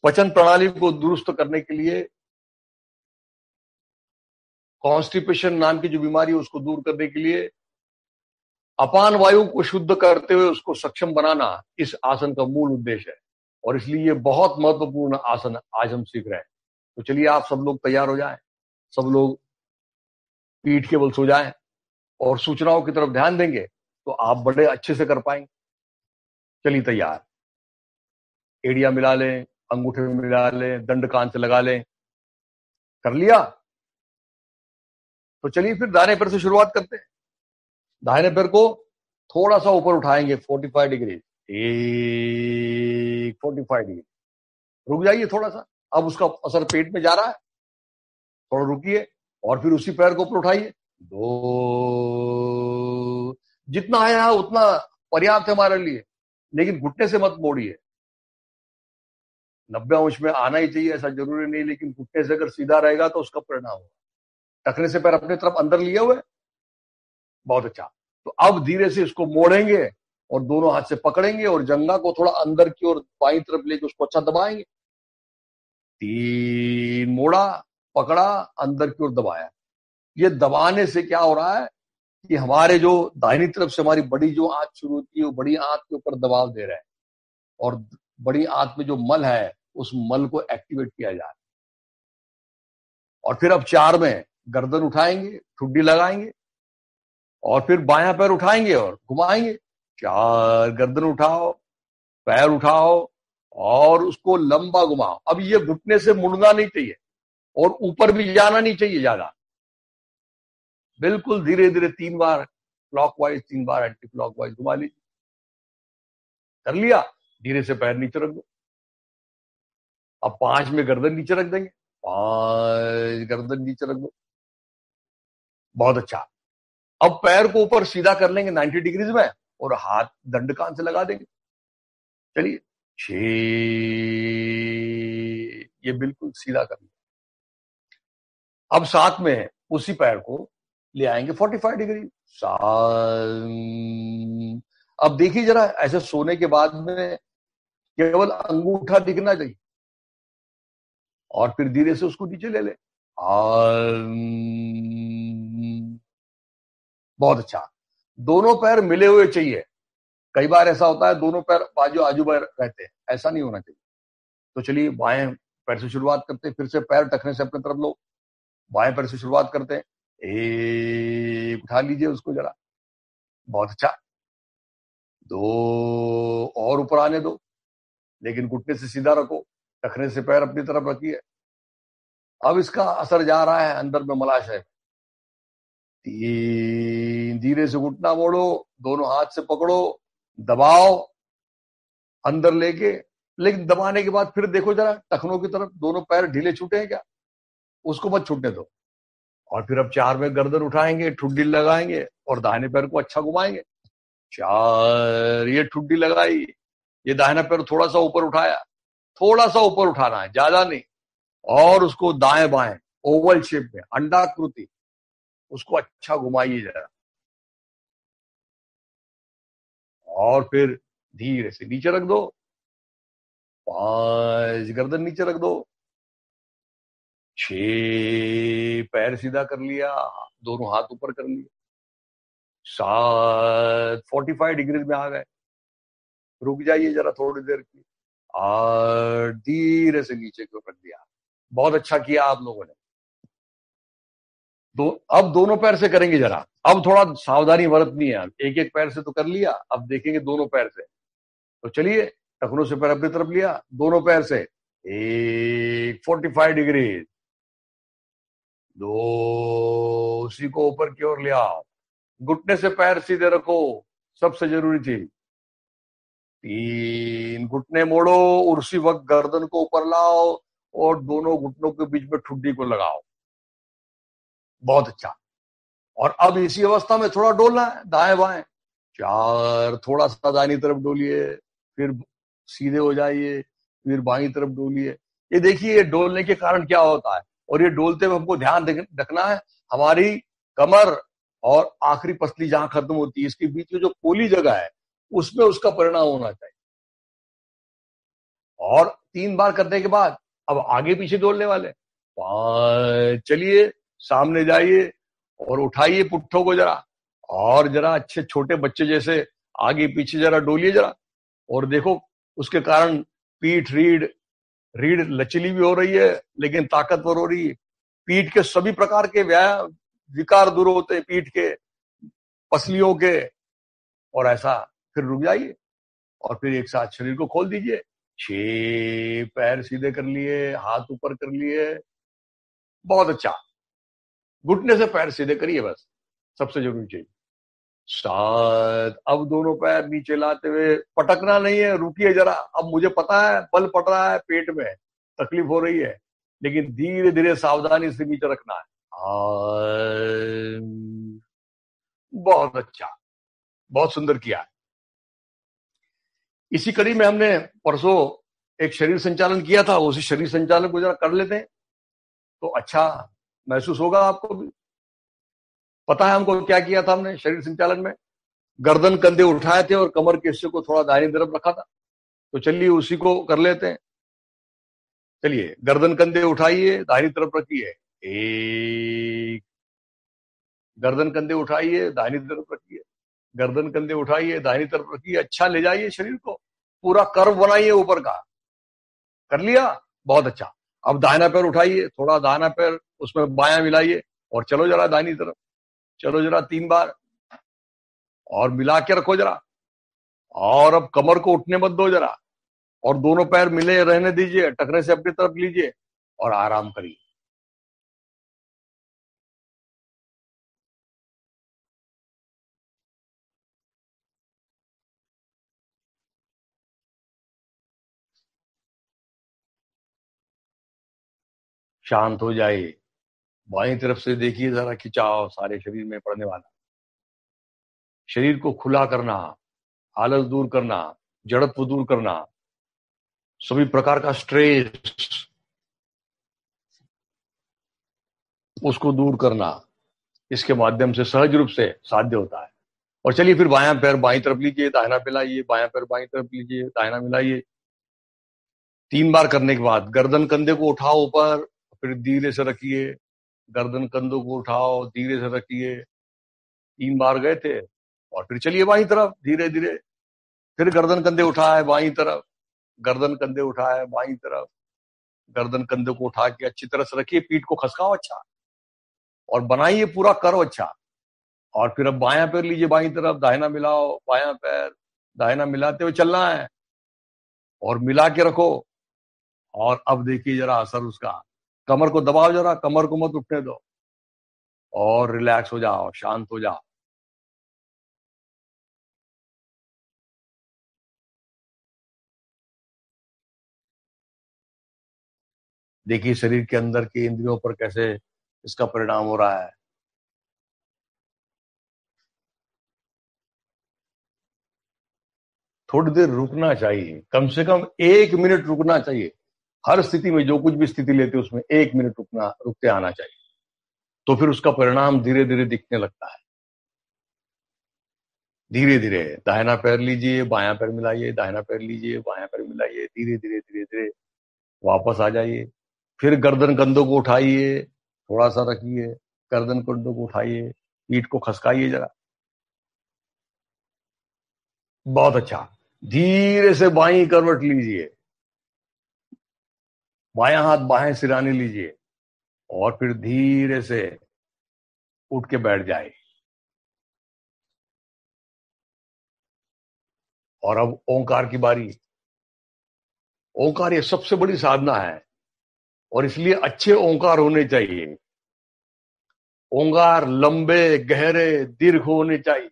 पचन प्रणाली को दुरुस्त करने के लिए, कॉन्स्टिपेशन नाम की जो बीमारी है उसको दूर करने के लिए, अपान वायु को शुद्ध करते हुए उसको सक्षम बनाना इस आसन का मूल उद्देश्य है। और इसलिए ये बहुत महत्वपूर्ण आसन आज हम सीख रहे हैं। तो चलिए आप सब लोग तैयार हो जाएं, सब लोग पीठ के बल सो जाएं और सूचनाओं की तरफ ध्यान देंगे तो आप बड़े अच्छे से कर पाएंगे। चलिए तैयार, एड़िया मिला लें, अंगूठे में मिला लें, दंड कान से लगा लें। कर लिया? तो चलिए फिर दाहिने पैर से शुरुआत करते हैं। दाहिने पैर को थोड़ा सा ऊपर उठाएंगे 45 डिग्री, 45 डिग्री, रुक जाइए थोड़ा सा, अब उसका असर पेट में जा रहा है, थोड़ा रुकिए, और फिर उसी पैर को ऊपर उठाइए, 2, जितना आया उतना पर्याप्त है हमारे लिए, लेकिन घुटने से मत मोड़िए। 90 अंश में आना ही चाहिए ऐसा जरूरी नहीं, लेकिन घुटने से अगर सीधा रहेगा तो उसका परिणाम होगा। टखने से पैर अपने तरफ अंदर लिए हुए, बहुत अच्छा। तो अब धीरे से इसको मोड़ेंगे और दोनों हाथ से पकड़ेंगे और जंघा को थोड़ा अंदर की ओर बाईं तरफ लेके उसको अच्छा दबाएंगे। 3, मोड़ा, पकड़ा, अंदर की ओर दबाया। ये दबाने से क्या हो रहा है कि हमारे जो दाहिनी तरफ से हमारी बड़ी जो आंत शुरू होती है वो बड़ी आंत के ऊपर दबाव दे रहा है, और बड़ी आंत में जो मल है उस मल को एक्टिवेट किया जा रहा है। और फिर अब 4 में गर्दन उठाएंगे, ठुड्डी लगाएंगे, और फिर बायां पैर उठाएंगे और घुमाएंगे। 4, गर्दन उठाओ, पैर उठाओ और उसको लंबा घुमाओ। अब ये घुटने से मुड़ना नहीं चाहिए और ऊपर भी जाना नहीं चाहिए ज्यादा, बिल्कुल धीरे धीरे 3 बार क्लॉकवाइज, 3 बार एंटी क्लॉकवाइज घुमा लीजिए। कर लिया? धीरे से पैर नीचे रख दो। अब 5 में गर्दन नीचे रख देंगे, 5, गर्दन नीचे रख दो, बहुत अच्छा। अब पैर को ऊपर सीधा कर लेंगे 90 डिग्रीज में और हाथ दंड कान से लगा देंगे। चलिए 6, ये बिल्कुल सीधा कर लिया। अब 7 में उसी पैर को ले आएंगे 45 डिग्री, 7। अब देखिए जरा, ऐसे सोने के बाद में केवल अंगूठा दिखना चाहिए, और फिर धीरे से उसको नीचे ले ले। बहुत अच्छा। दोनों पैर मिले हुए चाहिए। कई बार ऐसा होता है दोनों पैर बाजू आजू बाजू रहते हैं, ऐसा नहीं होना चाहिए। तो चलिए बाएं पैर से शुरुआत करते हैं, फिर से पैर टखने से अपने तरफ लो, बाएं पैर से शुरुआत करते हैं। एक, उठा लीजिए उसको जरा, बहुत अच्छा। 2 और ऊपर आने दो, लेकिन घुटने से सीधा रखो। टखने से पैर अपनी तरफ रखिए। अब इसका असर जा रहा है अंदर में मलाशय में। धीरे से घुटना मोड़ो, दोनों हाथ से पकड़ो, दबाओ अंदर लेके। लेकिन दबाने के बाद फिर देखो जरा टखनों की तरफ, दोनों पैर ढीले छूटे हैं क्या, उसको मत छूटने दो। और फिर अब 4 में गर्दन उठाएंगे, ठुड्डी लगाएंगे और दाहिने पैर को अच्छा घुमाएंगे। 4, ये ठुड्डी लगाई, ये दाहिना पैर थोड़ा सा ऊपर उठाया, थोड़ा सा ऊपर उठाना है, ज्यादा नहीं। और उसको दाएं बाएं ओवल शेप में, अंडाकृति, उसको अच्छा घुमाइए जरा। और फिर धीरे से नीचे रख दो। 5, गर्दन नीचे रख दो। 6, पैर सीधा कर लिया, दोनों हाथ ऊपर कर लिए। 7, 45 डिग्री में आ गए। रुक जाइए जरा थोड़ी देर की। 8, धीरे से नीचे को रख दिया। बहुत अच्छा किया आप लोगों ने। अब दोनों पैर से करेंगे जरा। अब थोड़ा सावधानी बरतनी है। एक एक पैर से तो कर लिया, अब देखेंगे दोनों पैर से। तो चलिए, टखनों से पैर अपनी तरफ लिया, दोनों पैर से 1, 45 डिग्री। 2, उसी को ऊपर की ओर ले आओ। घुटने से पैर सीधे रखो, सबसे जरूरी चीज। 3, घुटने मोड़ो, उसी वक्त गर्दन को ऊपर लाओ और दोनों घुटनों के बीच में ठुड्डी को लगाओ। बहुत अच्छा। और अब इसी अवस्था में थोड़ा डोलना है दाएं बाएं। 4, थोड़ा सा दाहिनी तरफ डोलिए, फिर सीधे हो जाइए, फिर बाईं तरफ डोलिए। ये देखिए, ये डोलने के कारण क्या होता है। और ये डोलते हुए हमको ध्यान रखना है, हमारी कमर और आखिरी पसली जहां खत्म होती है, इसके बीच में जो पोली जगह है, उसमें उसका परिणाम होना चाहिए। और 3 बार करने के बाद अब आगे पीछे डोलने वाले। 5, चलिए सामने जाइए और उठाइए पुट्ठों को जरा, और जरा अच्छे छोटे बच्चे जैसे आगे पीछे जरा डोलिए जरा। और देखो उसके कारण पीठ, रीढ़ लचीली भी हो रही है लेकिन ताकतवर हो रही है। पीठ के सभी प्रकार के विकार दूर होते हैं, पीठ के, पसलियों के। और ऐसा फिर रुक जाइए और फिर एक साथ शरीर को खोल दीजिए। 6, पैर सीधे कर लिए, हाथ ऊपर कर लिए। बहुत अच्छा। घुटने से पैर सीधे करिए, बस सबसे जरूरी चीज। 7, अब दोनों पैर नीचे लाते हुए, पटकना नहीं है, रुकिए जरा। अब मुझे पता है बल पड़ रहा है, पेट में तकलीफ हो रही है, लेकिन धीरे धीरे सावधानी से नीचे रखना है। बहुत अच्छा, बहुत सुंदर किया। इसी कड़ी में हमने परसों एक शरीर संचालन किया था, उसी शरीर संचालन को जरा कर लेते हैं तो अच्छा महसूस होगा आपको भी। पता है हमको क्या किया था हमने शरीर संचालन में? गर्दन कंधे उठाए थे और कमर के हिस्से को थोड़ा दाहिनी तरफ रखा था। तो चलिए उसी को कर लेते हैं। चलिए, गर्दन कंधे उठाइए, दाहिनी तरफ रखिए। 1, गर्दन कंधे उठाइए, दाहिनी तरफ रखिए। गर्दन कंधे उठाइए, दाहिनी तरफ रखिए। अच्छा ले जाइए शरीर को, पूरा कर्व बनाइए ऊपर का। कर लिया? बहुत अच्छा। अब दाहिना पैर उठाइए, थोड़ा दाहिना पैर उसमें बायां मिलाइए और चलो जरा दाहिनी तरफ। चलो जरा 3 बार और मिला के रखो जरा। और अब कमर को उठने मत दो जरा, और दोनों पैर मिले रहने दीजिए, टखने से अपनी तरफ लीजिए और आराम करिए। शांत हो जाए। बाईं तरफ से देखिए जरा, खिंचाव सारे शरीर में पड़ने वाला। शरीर को खुला करना, आलस दूर करना, जड़त्व दूर करना, सभी प्रकार का स्ट्रेस उसको दूर करना, इसके माध्यम से सहज रूप से साध्य होता है। और चलिए फिर बायां पैर बाईं तरफ लीजिए, दाहिना मिलाइए, बायां पैर बाईं तरफ लीजिए, दाहिना मिलाइए। 3 बार करने के बाद गर्दन कंधे को उठाओ ऊपर, फिर धीरे से रखिए। गर्दन कंधों को उठाओ, धीरे से रखिए। 3 बार गए थे। और फिर चलिए बाईं तरफ धीरे धीरे। फिर गर्दन कंधे उठाए बाईं तरफ, गर्दन कंधे उठाए बाईं तरफ। गर्दन कंधे को उठा के अच्छी तरह से रखिए, पीठ को खसकाओ अच्छा, और बनाइए पूरा कर्व अच्छा। और फिर अब बायां पैर लीजिए बाईं तरफ, दाहिना मिलाओ, बायां पैर दाहिना मिलाते हुए चलना है और मिला के रखो। और अब देखिए जरा असर उसका। कमर को दबाओ जरा, कमर को मत उठने दो, और रिलैक्स हो जाओ, शांत हो जाओ। देखिए शरीर के अंदर की इंद्रियों पर कैसे इसका परिणाम हो रहा है। थोड़ी देर रुकना चाहिए, कम से कम 1 मिनट रुकना चाहिए। हर स्थिति में जो कुछ भी स्थिति लेते हैं उसमें 1 मिनट रुकते आना चाहिए। तो फिर उसका परिणाम धीरे धीरे दिखने लगता है। धीरे धीरे दाहिना पैर लीजिए, बायां पैर मिलाइए, दाहिना पैर लीजिए, बायां पैर मिलाइए, धीरे धीरे धीरे धीरे वापस आ जाइए। फिर गर्दन कंधों को उठाइए, थोड़ा सा रखिए, गर्दन कंधों को उठाइए, पीठ को खसकाइए जरा। बहुत अच्छा। धीरे से बाईं करवट लीजिए, बायां हाथ बाएं सिराने लीजिए, और फिर धीरे से उठ के बैठ जाए। और अब ओंकार की बारी। ओंकार ये सबसे बड़ी साधना है, और इसलिए अच्छे ओंकार होने चाहिए। ओंकार लंबे गहरे दीर्घ होने चाहिए,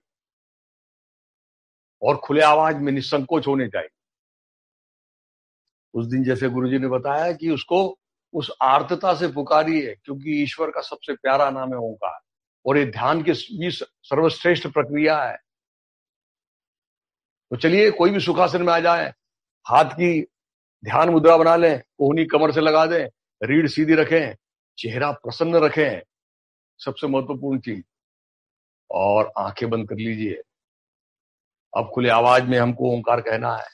और खुले आवाज में निसंकोच होने चाहिए। उस दिन जैसे गुरुजी ने बताया कि उसको उस आर्तता से पुकारिए, क्योंकि ईश्वर का सबसे प्यारा नाम है ओंकार, और ये ध्यान की भी सर्वश्रेष्ठ प्रक्रिया है। तो चलिए कोई भी सुखासन में आ जाए, हाथ की ध्यान मुद्रा बना लें, कोहनी कमर से लगा दें, रीढ़ सीधी रखें, चेहरा प्रसन्न रखें, सबसे महत्वपूर्ण चीज, और आंखें बंद कर लीजिए। अब खुले आवाज में हमको ओंकार कहना है।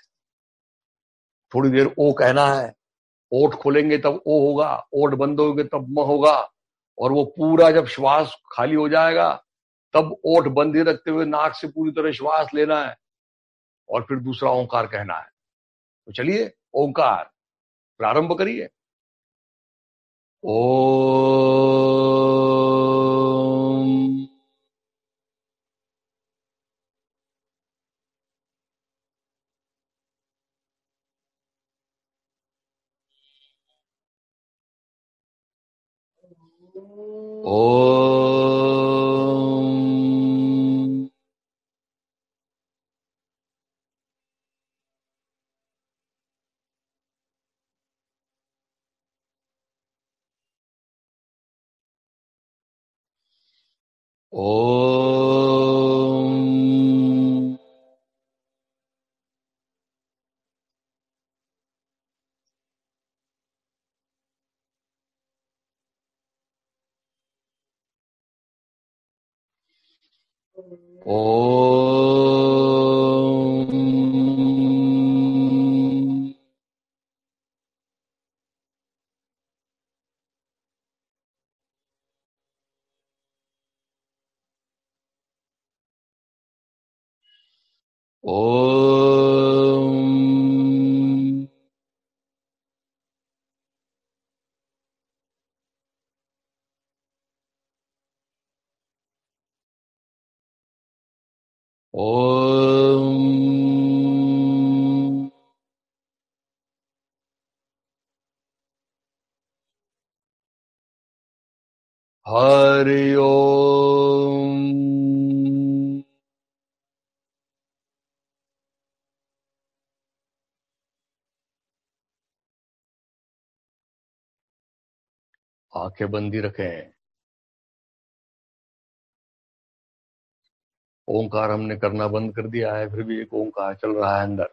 थोड़ी देर ओ कहना है। ओठ खोलेंगे तब ओ होगा, ओठ बंद होंगे तब म होगा, और वो पूरा जब श्वास खाली हो जाएगा तब ओठ बंद ही रखते हुए नाक से पूरी तरह श्वास लेना है, और फिर दूसरा ओंकार कहना है। तो चलिए ओंकार प्रारंभ करिए। ओ ओम। ओम। ओम। ओम। ओम। हरि ओम। आंखें बंदी रखें। ओंकार हमने करना बंद कर दिया है, फिर भी एक ओंकार चल रहा है अंदर।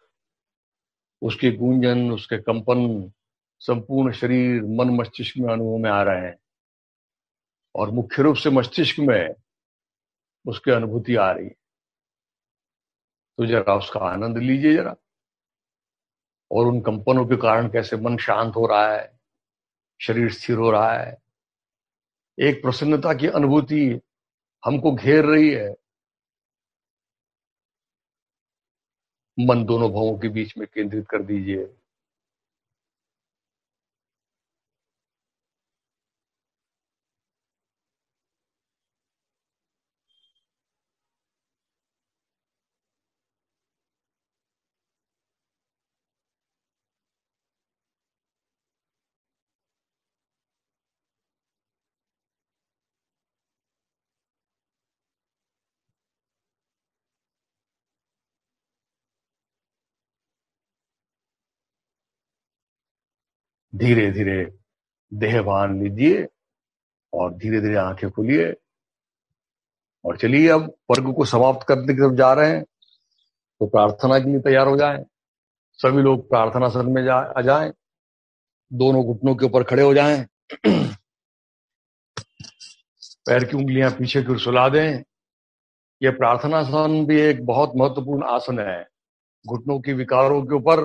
उसके गूंजन, उसके कंपन संपूर्ण शरीर मन मस्तिष्क में अनुभव में आ रहे हैं, और मुख्य रूप से मस्तिष्क में उसकी अनुभूति आ रही है। तो जरा उसका आनंद लीजिए जरा, और उन कंपनों के कारण कैसे मन शांत हो रहा है, शरीर स्थिर हो रहा है। एक प्रसन्नता की अनुभूति हमको घेर रही है। मन दोनों भावों के बीच में केंद्रित कर दीजिए। धीरे धीरे देह भान लीजिए और धीरे धीरे आंखें खोलिए और चलिए अब वर्ग को समाप्त करने की तरफ जा रहे हैं। तो प्रार्थना के लिए तैयार हो जाएं। सभी लोग प्रार्थना सदन में आ जाएं। दोनों घुटनों के ऊपर खड़े हो जाएं। पैर की उंगलियां पीछे की ओर सुला दें। यह प्रार्थना आसन भी एक बहुत महत्वपूर्ण आसन है। घुटनों की विकारों के ऊपर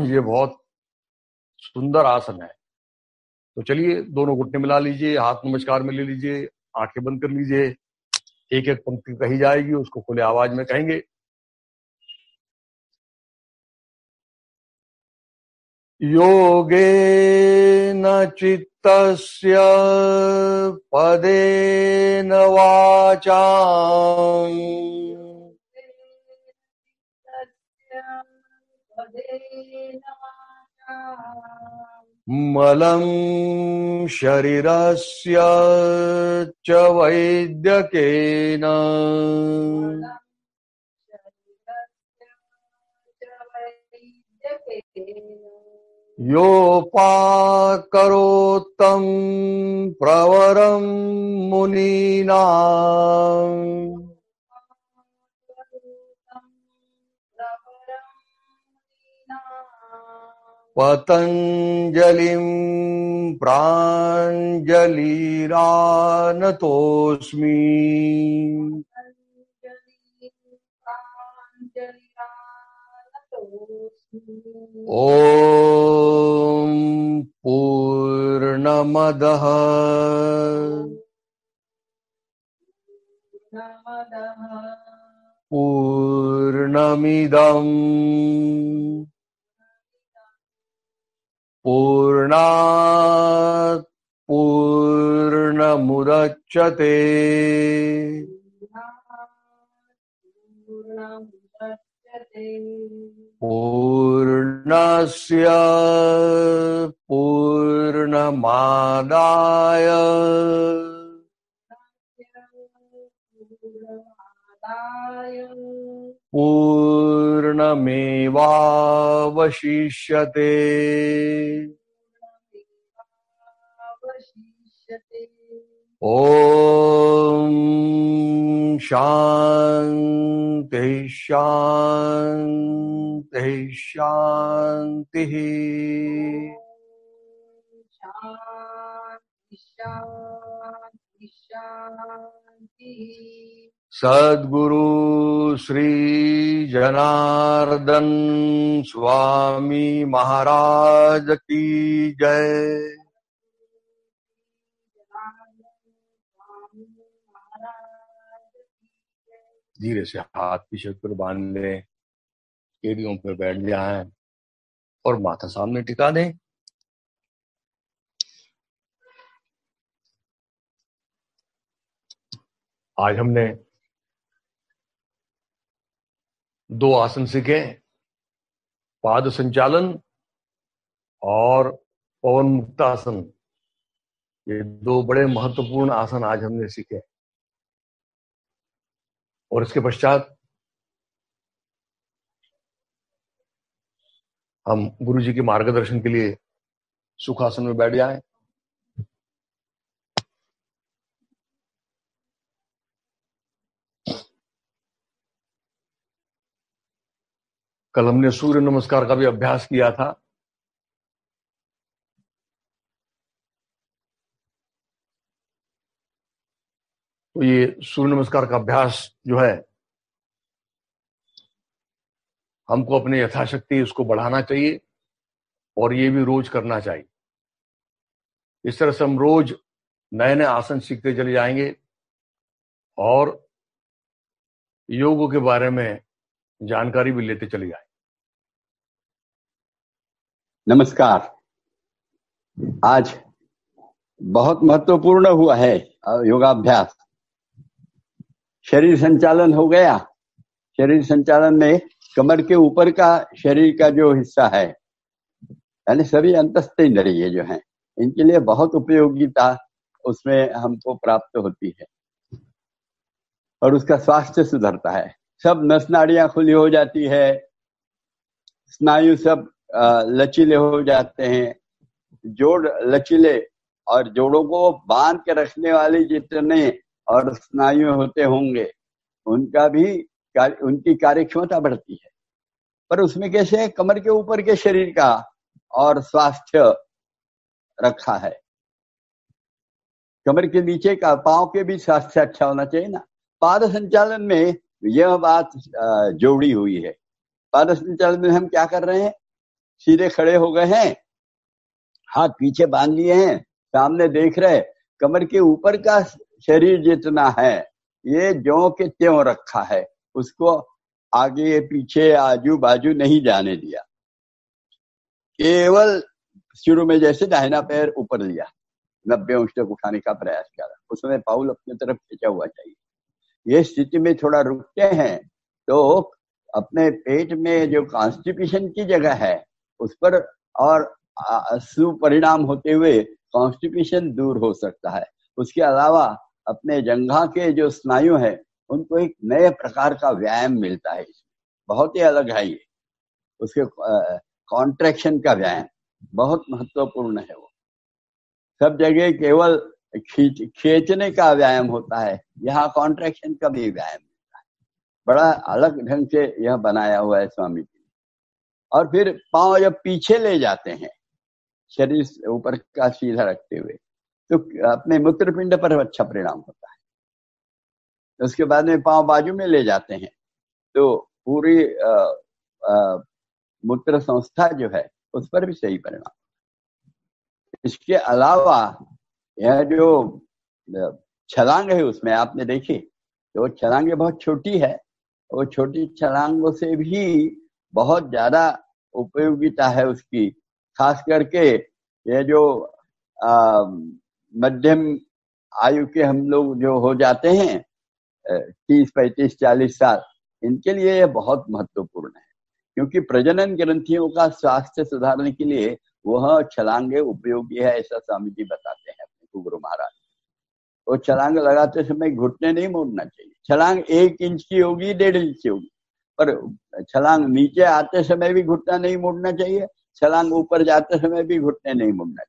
ये बहुत सुंदर आसन है। तो चलिए दोनों घुटने मिला लीजिए, हाथ नमस्कार में ले लीजिए, आंखें बंद कर लीजिए। एक एक पंक्ति कही जाएगी, उसको खुले आवाज में कहेंगे। योगेन चित्तस्य पदेन वाचा मलं शरीरस्य च वैद्यकेन योपाकरोत्तं प्रवरं मुनीनाम् पतंजलिं प्राञ्जलिरानतोऽस्मि। ॐ पूर्णमदः पूर्णमिदम् पूर्णात् पूर्णमुदच्यते पूर्णस्य पूर्णमादाय पूर्णमेवावशिष्यते। ॐ शान्ति शान्ति शान्तिः। सद्गुरु श्री जनार्दन स्वामी महाराज की जय। धीरे से हाथ पीछे पर बांध लें, एड़ियों पे बैठ जाएं और माथा सामने टिका दें। आज हमने 2 आसन सीखे, पाद संचालन और पवन मुक्तासन। ये 2 बड़े महत्वपूर्ण आसन आज हमने सीखे। और इसके पश्चात हम गुरु जी के मार्गदर्शन के लिए सुखासन में बैठ जाएं। कल हमने सूर्य नमस्कार का भी अभ्यास किया था। तो ये सूर्य नमस्कार का अभ्यास जो है, हमको अपने यथाशक्ति उसको बढ़ाना चाहिए और ये भी रोज करना चाहिए। इस तरह से हम रोज नए नए आसन सीखते चले जाएंगे और योग के बारे में जानकारी भी लेते चले जाएंगे। नमस्कार। आज बहुत महत्वपूर्ण हुआ है योगाभ्यास। शरीर संचालन हो गया। शरीर संचालन में कमर के ऊपर का शरीर का जो हिस्सा है, यानी सभी अंतस्थ इंद्रिय जो हैं, इनके लिए बहुत उपयोगिता उसमें हमको प्राप्त होती है और उसका स्वास्थ्य सुधरता है। सब नस नाड़ियां खुली हो जाती है, स्नायु सब लचीले हो जाते हैं, जोड़ लचीले और जोड़ों को बांध के रखने वाले जितने और स्नायु होते होंगे उनका भी उनकी कार्यक्षमता बढ़ती है। पर उसमें कैसे कमर के ऊपर के शरीर का और स्वास्थ्य रखा है, कमर के नीचे का पांव के भी स्वास्थ्य अच्छा होना चाहिए ना। पाद संचालन में यह बात जोड़ी हुई है। पाद संचालन में हम क्या कर रहे हैं, सीधे खड़े हो गए हैं, हाथ पीछे बांध लिए हैं, सामने देख रहे, कमर के ऊपर का शरीर जितना है ये ज्यों के त्यों रखा है, उसको आगे पीछे आजू बाजू नहीं जाने दिया। केवल शुरू में जैसे दाहिना पैर ऊपर लिया, 90 अंश तक उठाने का प्रयास करा, उसमें पाउल अपनी तरफ खींचा हुआ चाहिए। ये स्थिति में थोड़ा रुकते हैं तो अपने पेट में जो कॉन्स्टिपेशन की जगह है उस पर और सुपरिणाम होते हुए कॉन्स्टिपेशन दूर हो सकता है। उसके अलावा अपने जंघा के जो स्नायु है उनको एक नए प्रकार का व्यायाम मिलता है, बहुत ही अलग है ये। उसके कॉन्ट्रैक्शन का व्यायाम बहुत महत्वपूर्ण है। वो सब जगह केवल खींचने का व्यायाम होता है, यहाँ कॉन्ट्रैक्शन का भी व्यायाम मिलता है। बड़ा अलग ढंग से यह बनाया हुआ है स्वामी जी। और फिर पांव जब पीछे ले जाते हैं शरीर ऊपर का सीधा रखते हुए तो अपने मूत्रपिंड पर अच्छा परिणाम होता है। उसके बाद में पांव बाजू में ले जाते हैं तो पूरी मूत्र संस्था जो है उस पर भी सही परिणाम। इसके अलावा यह जो छलांग है उसमें आपने देखी तो छलांगे बहुत छोटी है, वो छोटी छलांगों से भी बहुत ज्यादा उपयोगिता है उसकी। खास करके ये जो मध्यम आयु के हम लोग जो हो जाते हैं 30, 35, 40 साल, इनके लिए यह बहुत महत्वपूर्ण है, क्योंकि प्रजनन ग्रंथियों का स्वास्थ्य सुधारने के लिए वह छलांगे उपयोगी है, ऐसा स्वामी जी बताते हैं अपने गुरु महाराज। वो छलांग लगाते समय घुटने नहीं मोड़ना चाहिए। छलांग 1 इंच की होगी, 1.5 इंच की होगी, पर छलांग नीचे आते समय भी घुटना नहीं मोड़ना चाहिए, छलांग ऊपर जाते समय भी घुटने नहीं मोड़ना चाहिए।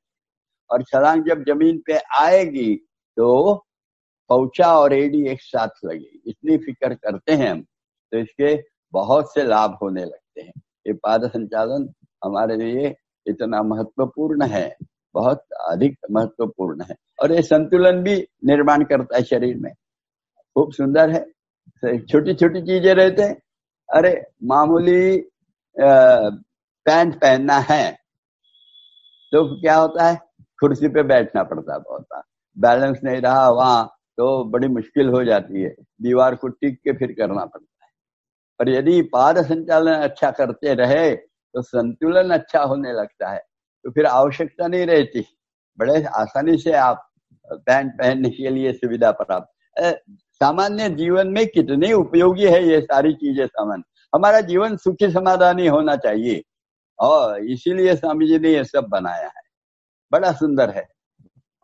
और छलांग जब जमीन पे आएगी तो पौचा और एड़ी एक साथ लगेगी, इतनी फिक्र करते हैं हम, तो इसके बहुत से लाभ होने लगते हैं। ये पाद संचालन हमारे लिए इतना महत्वपूर्ण है, बहुत अधिक महत्वपूर्ण है। और ये संतुलन भी निर्माण करता है शरीर में, खूब सुंदर है। छोटी छोटी चीजें रहते हैं, अरे मामूली पैंट पहनना है तो क्या होता है, कुर्सी पे बैठना पड़ता है, बहुत बैलेंस नहीं रहा वहां तो बड़ी मुश्किल हो जाती है, दीवार को टिक के फिर करना पड़ता है। पर यदि पाद संचालन अच्छा करते रहे तो संतुलन अच्छा होने लगता है, तो फिर आवश्यकता नहीं रहती, बड़े आसानी से आप पैंट पहनने के लिए सुविधा प्राप्त। सामान्य जीवन में कितने उपयोगी है ये सारी चीजें। सामान्य हमारा जीवन सुखी समाधानी होना चाहिए और इसीलिए स्वामी जी ने ये सब बनाया है, बड़ा सुंदर है।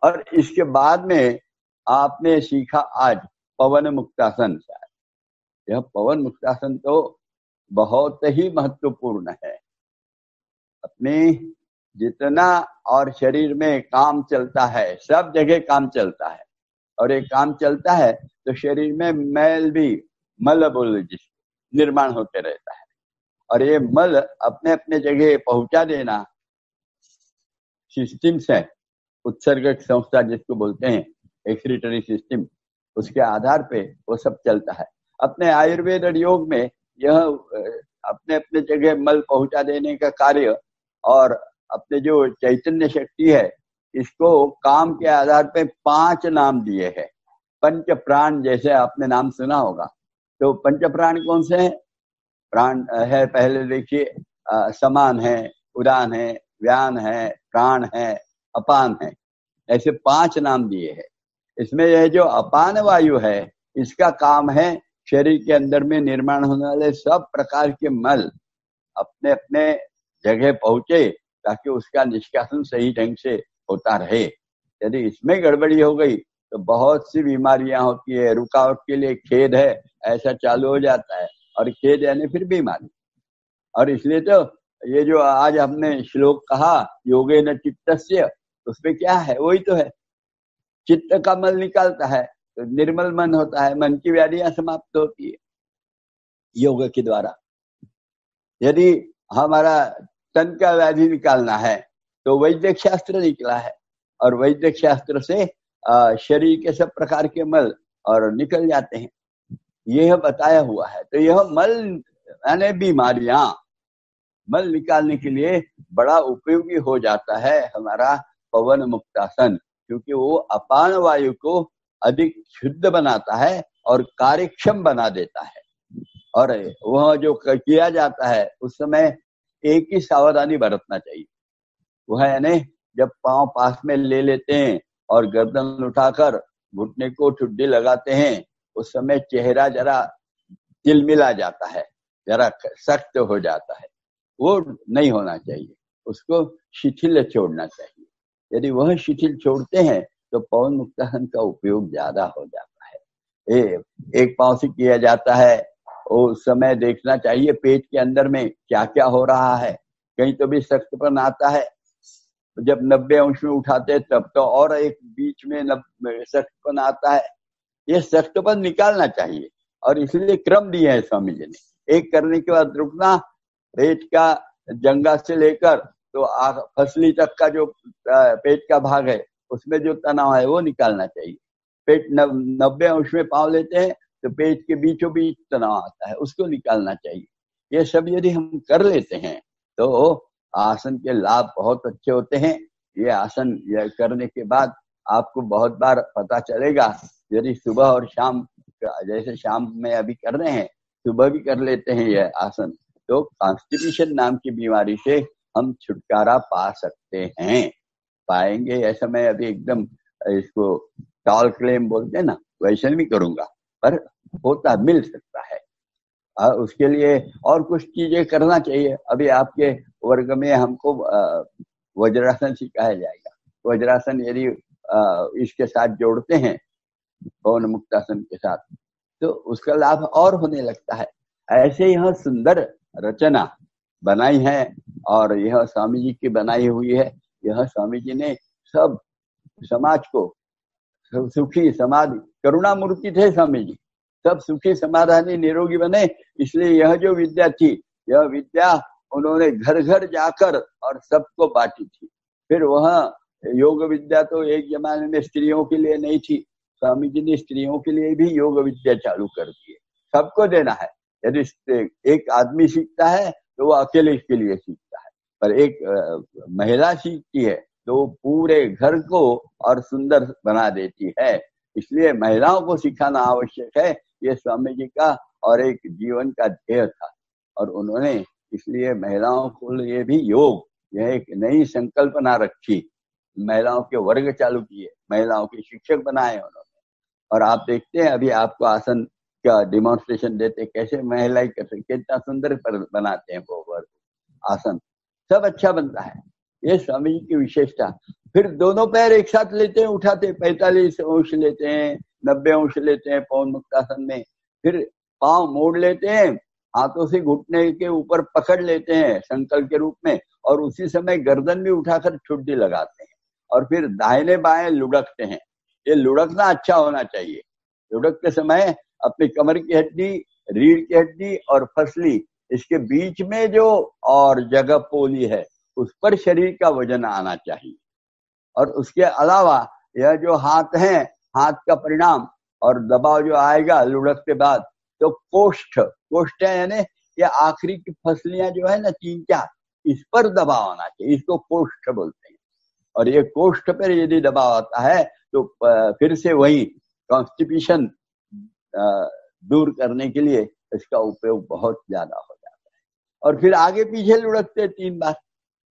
और इसके बाद में आपने सीखा आज पवन मुक्तासन। यह पवन मुक्तासन तो बहुत ही महत्वपूर्ण है। अपने जितना और शरीर में काम चलता है, सब जगह काम चलता है, और एक काम चलता है तो शरीर में मैल भी, मल बोल जिसको, निर्माण होते रहता है। और ये मल अपने अपने जगह पहुंचा देना सिस्टम से, उत्सर्गक संस्था जिसको बोलते हैं, एक्सक्रीटरी सिस्टम, उसके आधार पे वो सब चलता है। अपने आयुर्वेद और योग में यह अपने अपने जगह मल पहुंचा देने का कार्य, और अपने जो चैतन्य शक्ति है इसको काम के आधार पे 5 नाम दिए हैं। पंच प्राण जैसे आपने नाम सुना होगा, तो पंच प्राण कौन से हैं? प्राण है, पहले देखिए, समान है, उदान है, व्यान है, प्राण है, अपान है, ऐसे 5 नाम दिए हैं। इसमें यह जो अपान वायु है इसका काम है शरीर के अंदर में निर्माण होने वाले सब प्रकार के मल अपने अपने जगह पहुंचे, ताकि उसका निष्कासन सही ढंग से होता रहे। यदि इसमें गड़बड़ी हो गई तो बहुत सी बीमारियां होती है। रुकावट के लिए खेद है, ऐसा चालू हो जाता है, और खेद यानी फिर बीमारी। और इसलिए तो ये जो आज हमने श्लोक कहा योगे न चित्तस्य, उसमें क्या है? वही तो है, चित्त का मल निकालता है तो निर्मल मन होता है, मन की व्याधियां समाप्त होती है योग के द्वारा। यदि हमारा तन का व्याधि निकालना है तो वैद्य शास्त्र निकला है, और वैद्य शास्त्र से शरीर के सब प्रकार के मल और निकल जाते हैं, यह बताया हुआ है। तो यह मल यानी बीमारियां, मल निकालने के लिए बड़ा उपयोगी हो जाता है हमारा पवन मुक्तासन, क्योंकि वो अपान वायु को अधिक शुद्ध बनाता है और कार्यक्षम बना देता है। और वह जो किया जाता है उस समय एक ही सावधानी बरतना चाहिए, वह यानी जब पांव पास में ले लेते हैं और गर्दन उठाकर घुटने को ठुड्डी लगाते हैं, उस समय चेहरा जरा तिलमिला जाता है, जरा सख्त हो जाता है, वो नहीं होना चाहिए, उसको शिथिल छोड़ना चाहिए। यदि वह शिथिल छोड़ते हैं तो पवन मुक्तासन का उपयोग ज्यादा हो जाता है। एक पांव से किया जाता है, उस समय देखना चाहिए पेट के अंदर में क्या क्या हो रहा है, कहीं तो भी सख्तपन आता है, जब 90 अंश में उठाते हैं तब तो और एक बीच में सख्तपन आता है, ये सख्तपन निकालना चाहिए। और इसलिए क्रम दिए है स्वामी जी ने, एक करने के बाद रुकना, पेट का जंगा से लेकर तो फसली तक का जो पेट का भाग है उसमें जो तनाव है वो निकालना चाहिए। पेट 90 अंश में पाँव लेते हैं तो पेट के बीचों बीच तनाव आता है, उसको निकालना चाहिए। ये सब यदि हम कर लेते हैं तो आसन के लाभ बहुत अच्छे होते हैं। ये आसन करने के बाद आपको बहुत बार पता चलेगा, यदि सुबह और शाम, जैसे शाम में अभी कर रहे हैं, सुबह भी कर लेते हैं यह आसन, तो कॉन्स्टिपेशन नाम की बीमारी से हम छुटकारा पा सकते हैं, पाएंगे। ऐसा मैं अभी एकदम इसको टॉल क्लेम बोलते हैं ना, वैसे नहीं करूंगा, पर होता मिल सकता है। उसके लिए और कुछ चीजें करना चाहिए। अभी आपके वर्ग में हमको वज्रासन सिखाया जाएगा। वज्रासन यदि इसके साथ जोड़ते हैं पवन मुक्तासन के साथ तो उसका लाभ और होने लगता है। ऐसे यह सुंदर रचना बनाई है और यह स्वामी जी की बनाई हुई है। यह स्वामी जी ने सब समाज को सुखी समाधि, करुणा मूर्ति थे स्वामी जी, सब सुखी समाधानी निरोगी बने। इसलिए यह जो विद्या थी, यह विद्या उन्होंने घर घर जाकर और सबको बांटी थी। फिर वह योग विद्या तो एक जमाने में स्त्रियों के लिए नहीं थी, स्वामी जी ने स्त्रियों के लिए भी योग विद्या चालू कर दी है। सबको देना है। यदि एक आदमी सीखता है तो वो अकेले के लिए सीखता है, पर एक महिला सीखती है तो वो पूरे घर को और सुंदर बना देती है। इसलिए महिलाओं को सिखाना आवश्यक है, ये स्वामी जी का और एक जीवन का ध्येय था। और उन्होंने इसलिए महिलाओं को लिए भी योग, यह एक नई संकल्पना रखी, महिलाओं के वर्ग चालू किए, महिलाओं के शिक्षक बनाए उन्होंने। और आप देखते हैं अभी आपको आसन का डिमॉन्स्ट्रेशन देते, कैसे महिलाएं करते, कितना सुंदर बनाते हैं वो वर्ग आसन, सब अच्छा बनता है। ये स्वामी जी की विशेषता। फिर दोनों पैर एक साथ लेते हैं, उठाते 45 अंश लेते हैं, 90 अंश लेते हैं पवन मुक्तासन में। फिर पांव मोड़ लेते हैं, हाथों से घुटने के ऊपर पकड़ लेते हैं संकल्प के रूप में, और उसी समय गर्दन भी उठाकर ठुड्डी लगाते हैं। और फिर दाहिने बाएं लुढ़कते हैं। ये लुढ़कना अच्छा होना चाहिए। लुढ़कते समय अपनी कमर की हड्डी, रीढ़ की हड्डी और फसली, इसके बीच में जो और जगह पोली है उस पर शरीर का वजन आना चाहिए। और उसके अलावा यह जो हाथ है, हाथ का परिणाम और दबाव जो आएगा लुढ़क के बाद, तो कोष्ठ है, यानी ये आखिरी की फसलियां जो है ना 3-4, इस पर दबाव आना चाहिए, इसको कोष्ठ बोलते हैं। और ये कोष्ठ पर यदि दबाव आता है तो फिर से वही कॉन्स्टिपेशन दूर करने के लिए इसका उपयोग बहुत ज्यादा हो जाता है। और फिर आगे पीछे लुढ़कते 3 बार।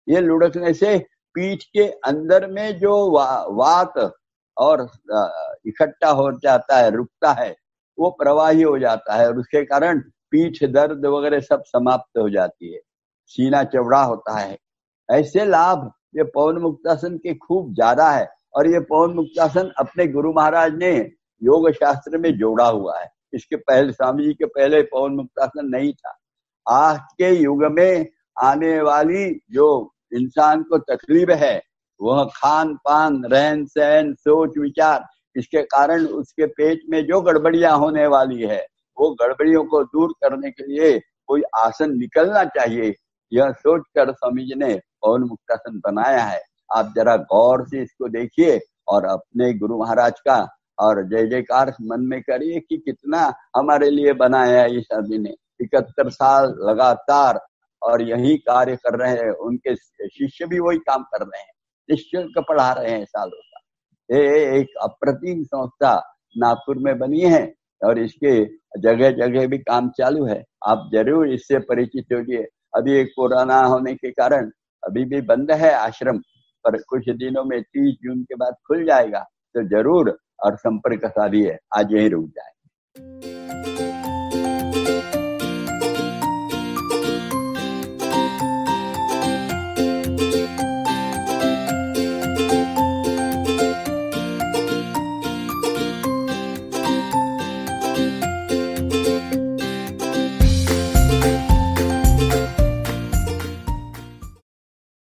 ये लुढ़कने से पीठ के अंदर में जो वात और इकट्ठा हो जाता है, रुकता है, वो प्रवाही हो जाता है और उसके कारण पीठ दर्द वगैरह सब समाप्त हो जाती है, सीना चौड़ा होता है। ऐसे लाभ ये पवन मुक्तासन के खूब ज्यादा है। और ये पवन मुक्तासन अपने गुरु महाराज ने योग शास्त्र में जोड़ा हुआ है। इसके पहले स्वामी जी के पहले पवन मुक्तासन नहीं था। आज के युग में आने वाली जो इंसान को तकलीफ है, वह खान पान, रहन सहन, सोच विचार, इसके कारण उसके पेट में जो गड़बड़ियां होने वाली है, वो गड़बड़ियों को दूर करने के लिए कोई आसन निकलना चाहिए। यह सोचकर स्वामी जी ने पवन मुक्तासन बनाया है। आप जरा गौर से इसको देखिए और अपने गुरु महाराज का और जय जयकार मन में करिए कि कितना हमारे लिए बनाया है इस आदमी ने। 71 साल लगातार और यही कार्य कर रहे हैं। उनके शिष्य भी वही काम कर रहे हैं, निःशुल्क पढ़ा रहे हैं सालों का। ये एक अप्रतिम संस्था नागपुर में बनी है और इसके जगह जगह भी काम चालू है। आप जरूर इससे परिचित होइए। अभी एक कोरोना होने के कारण अभी भी बंद है आश्रम, पर कुछ दिनों में 30 जून के बाद खुल जाएगा, तो जरूर और संपर्क साधिए। आज यही रुक जाए।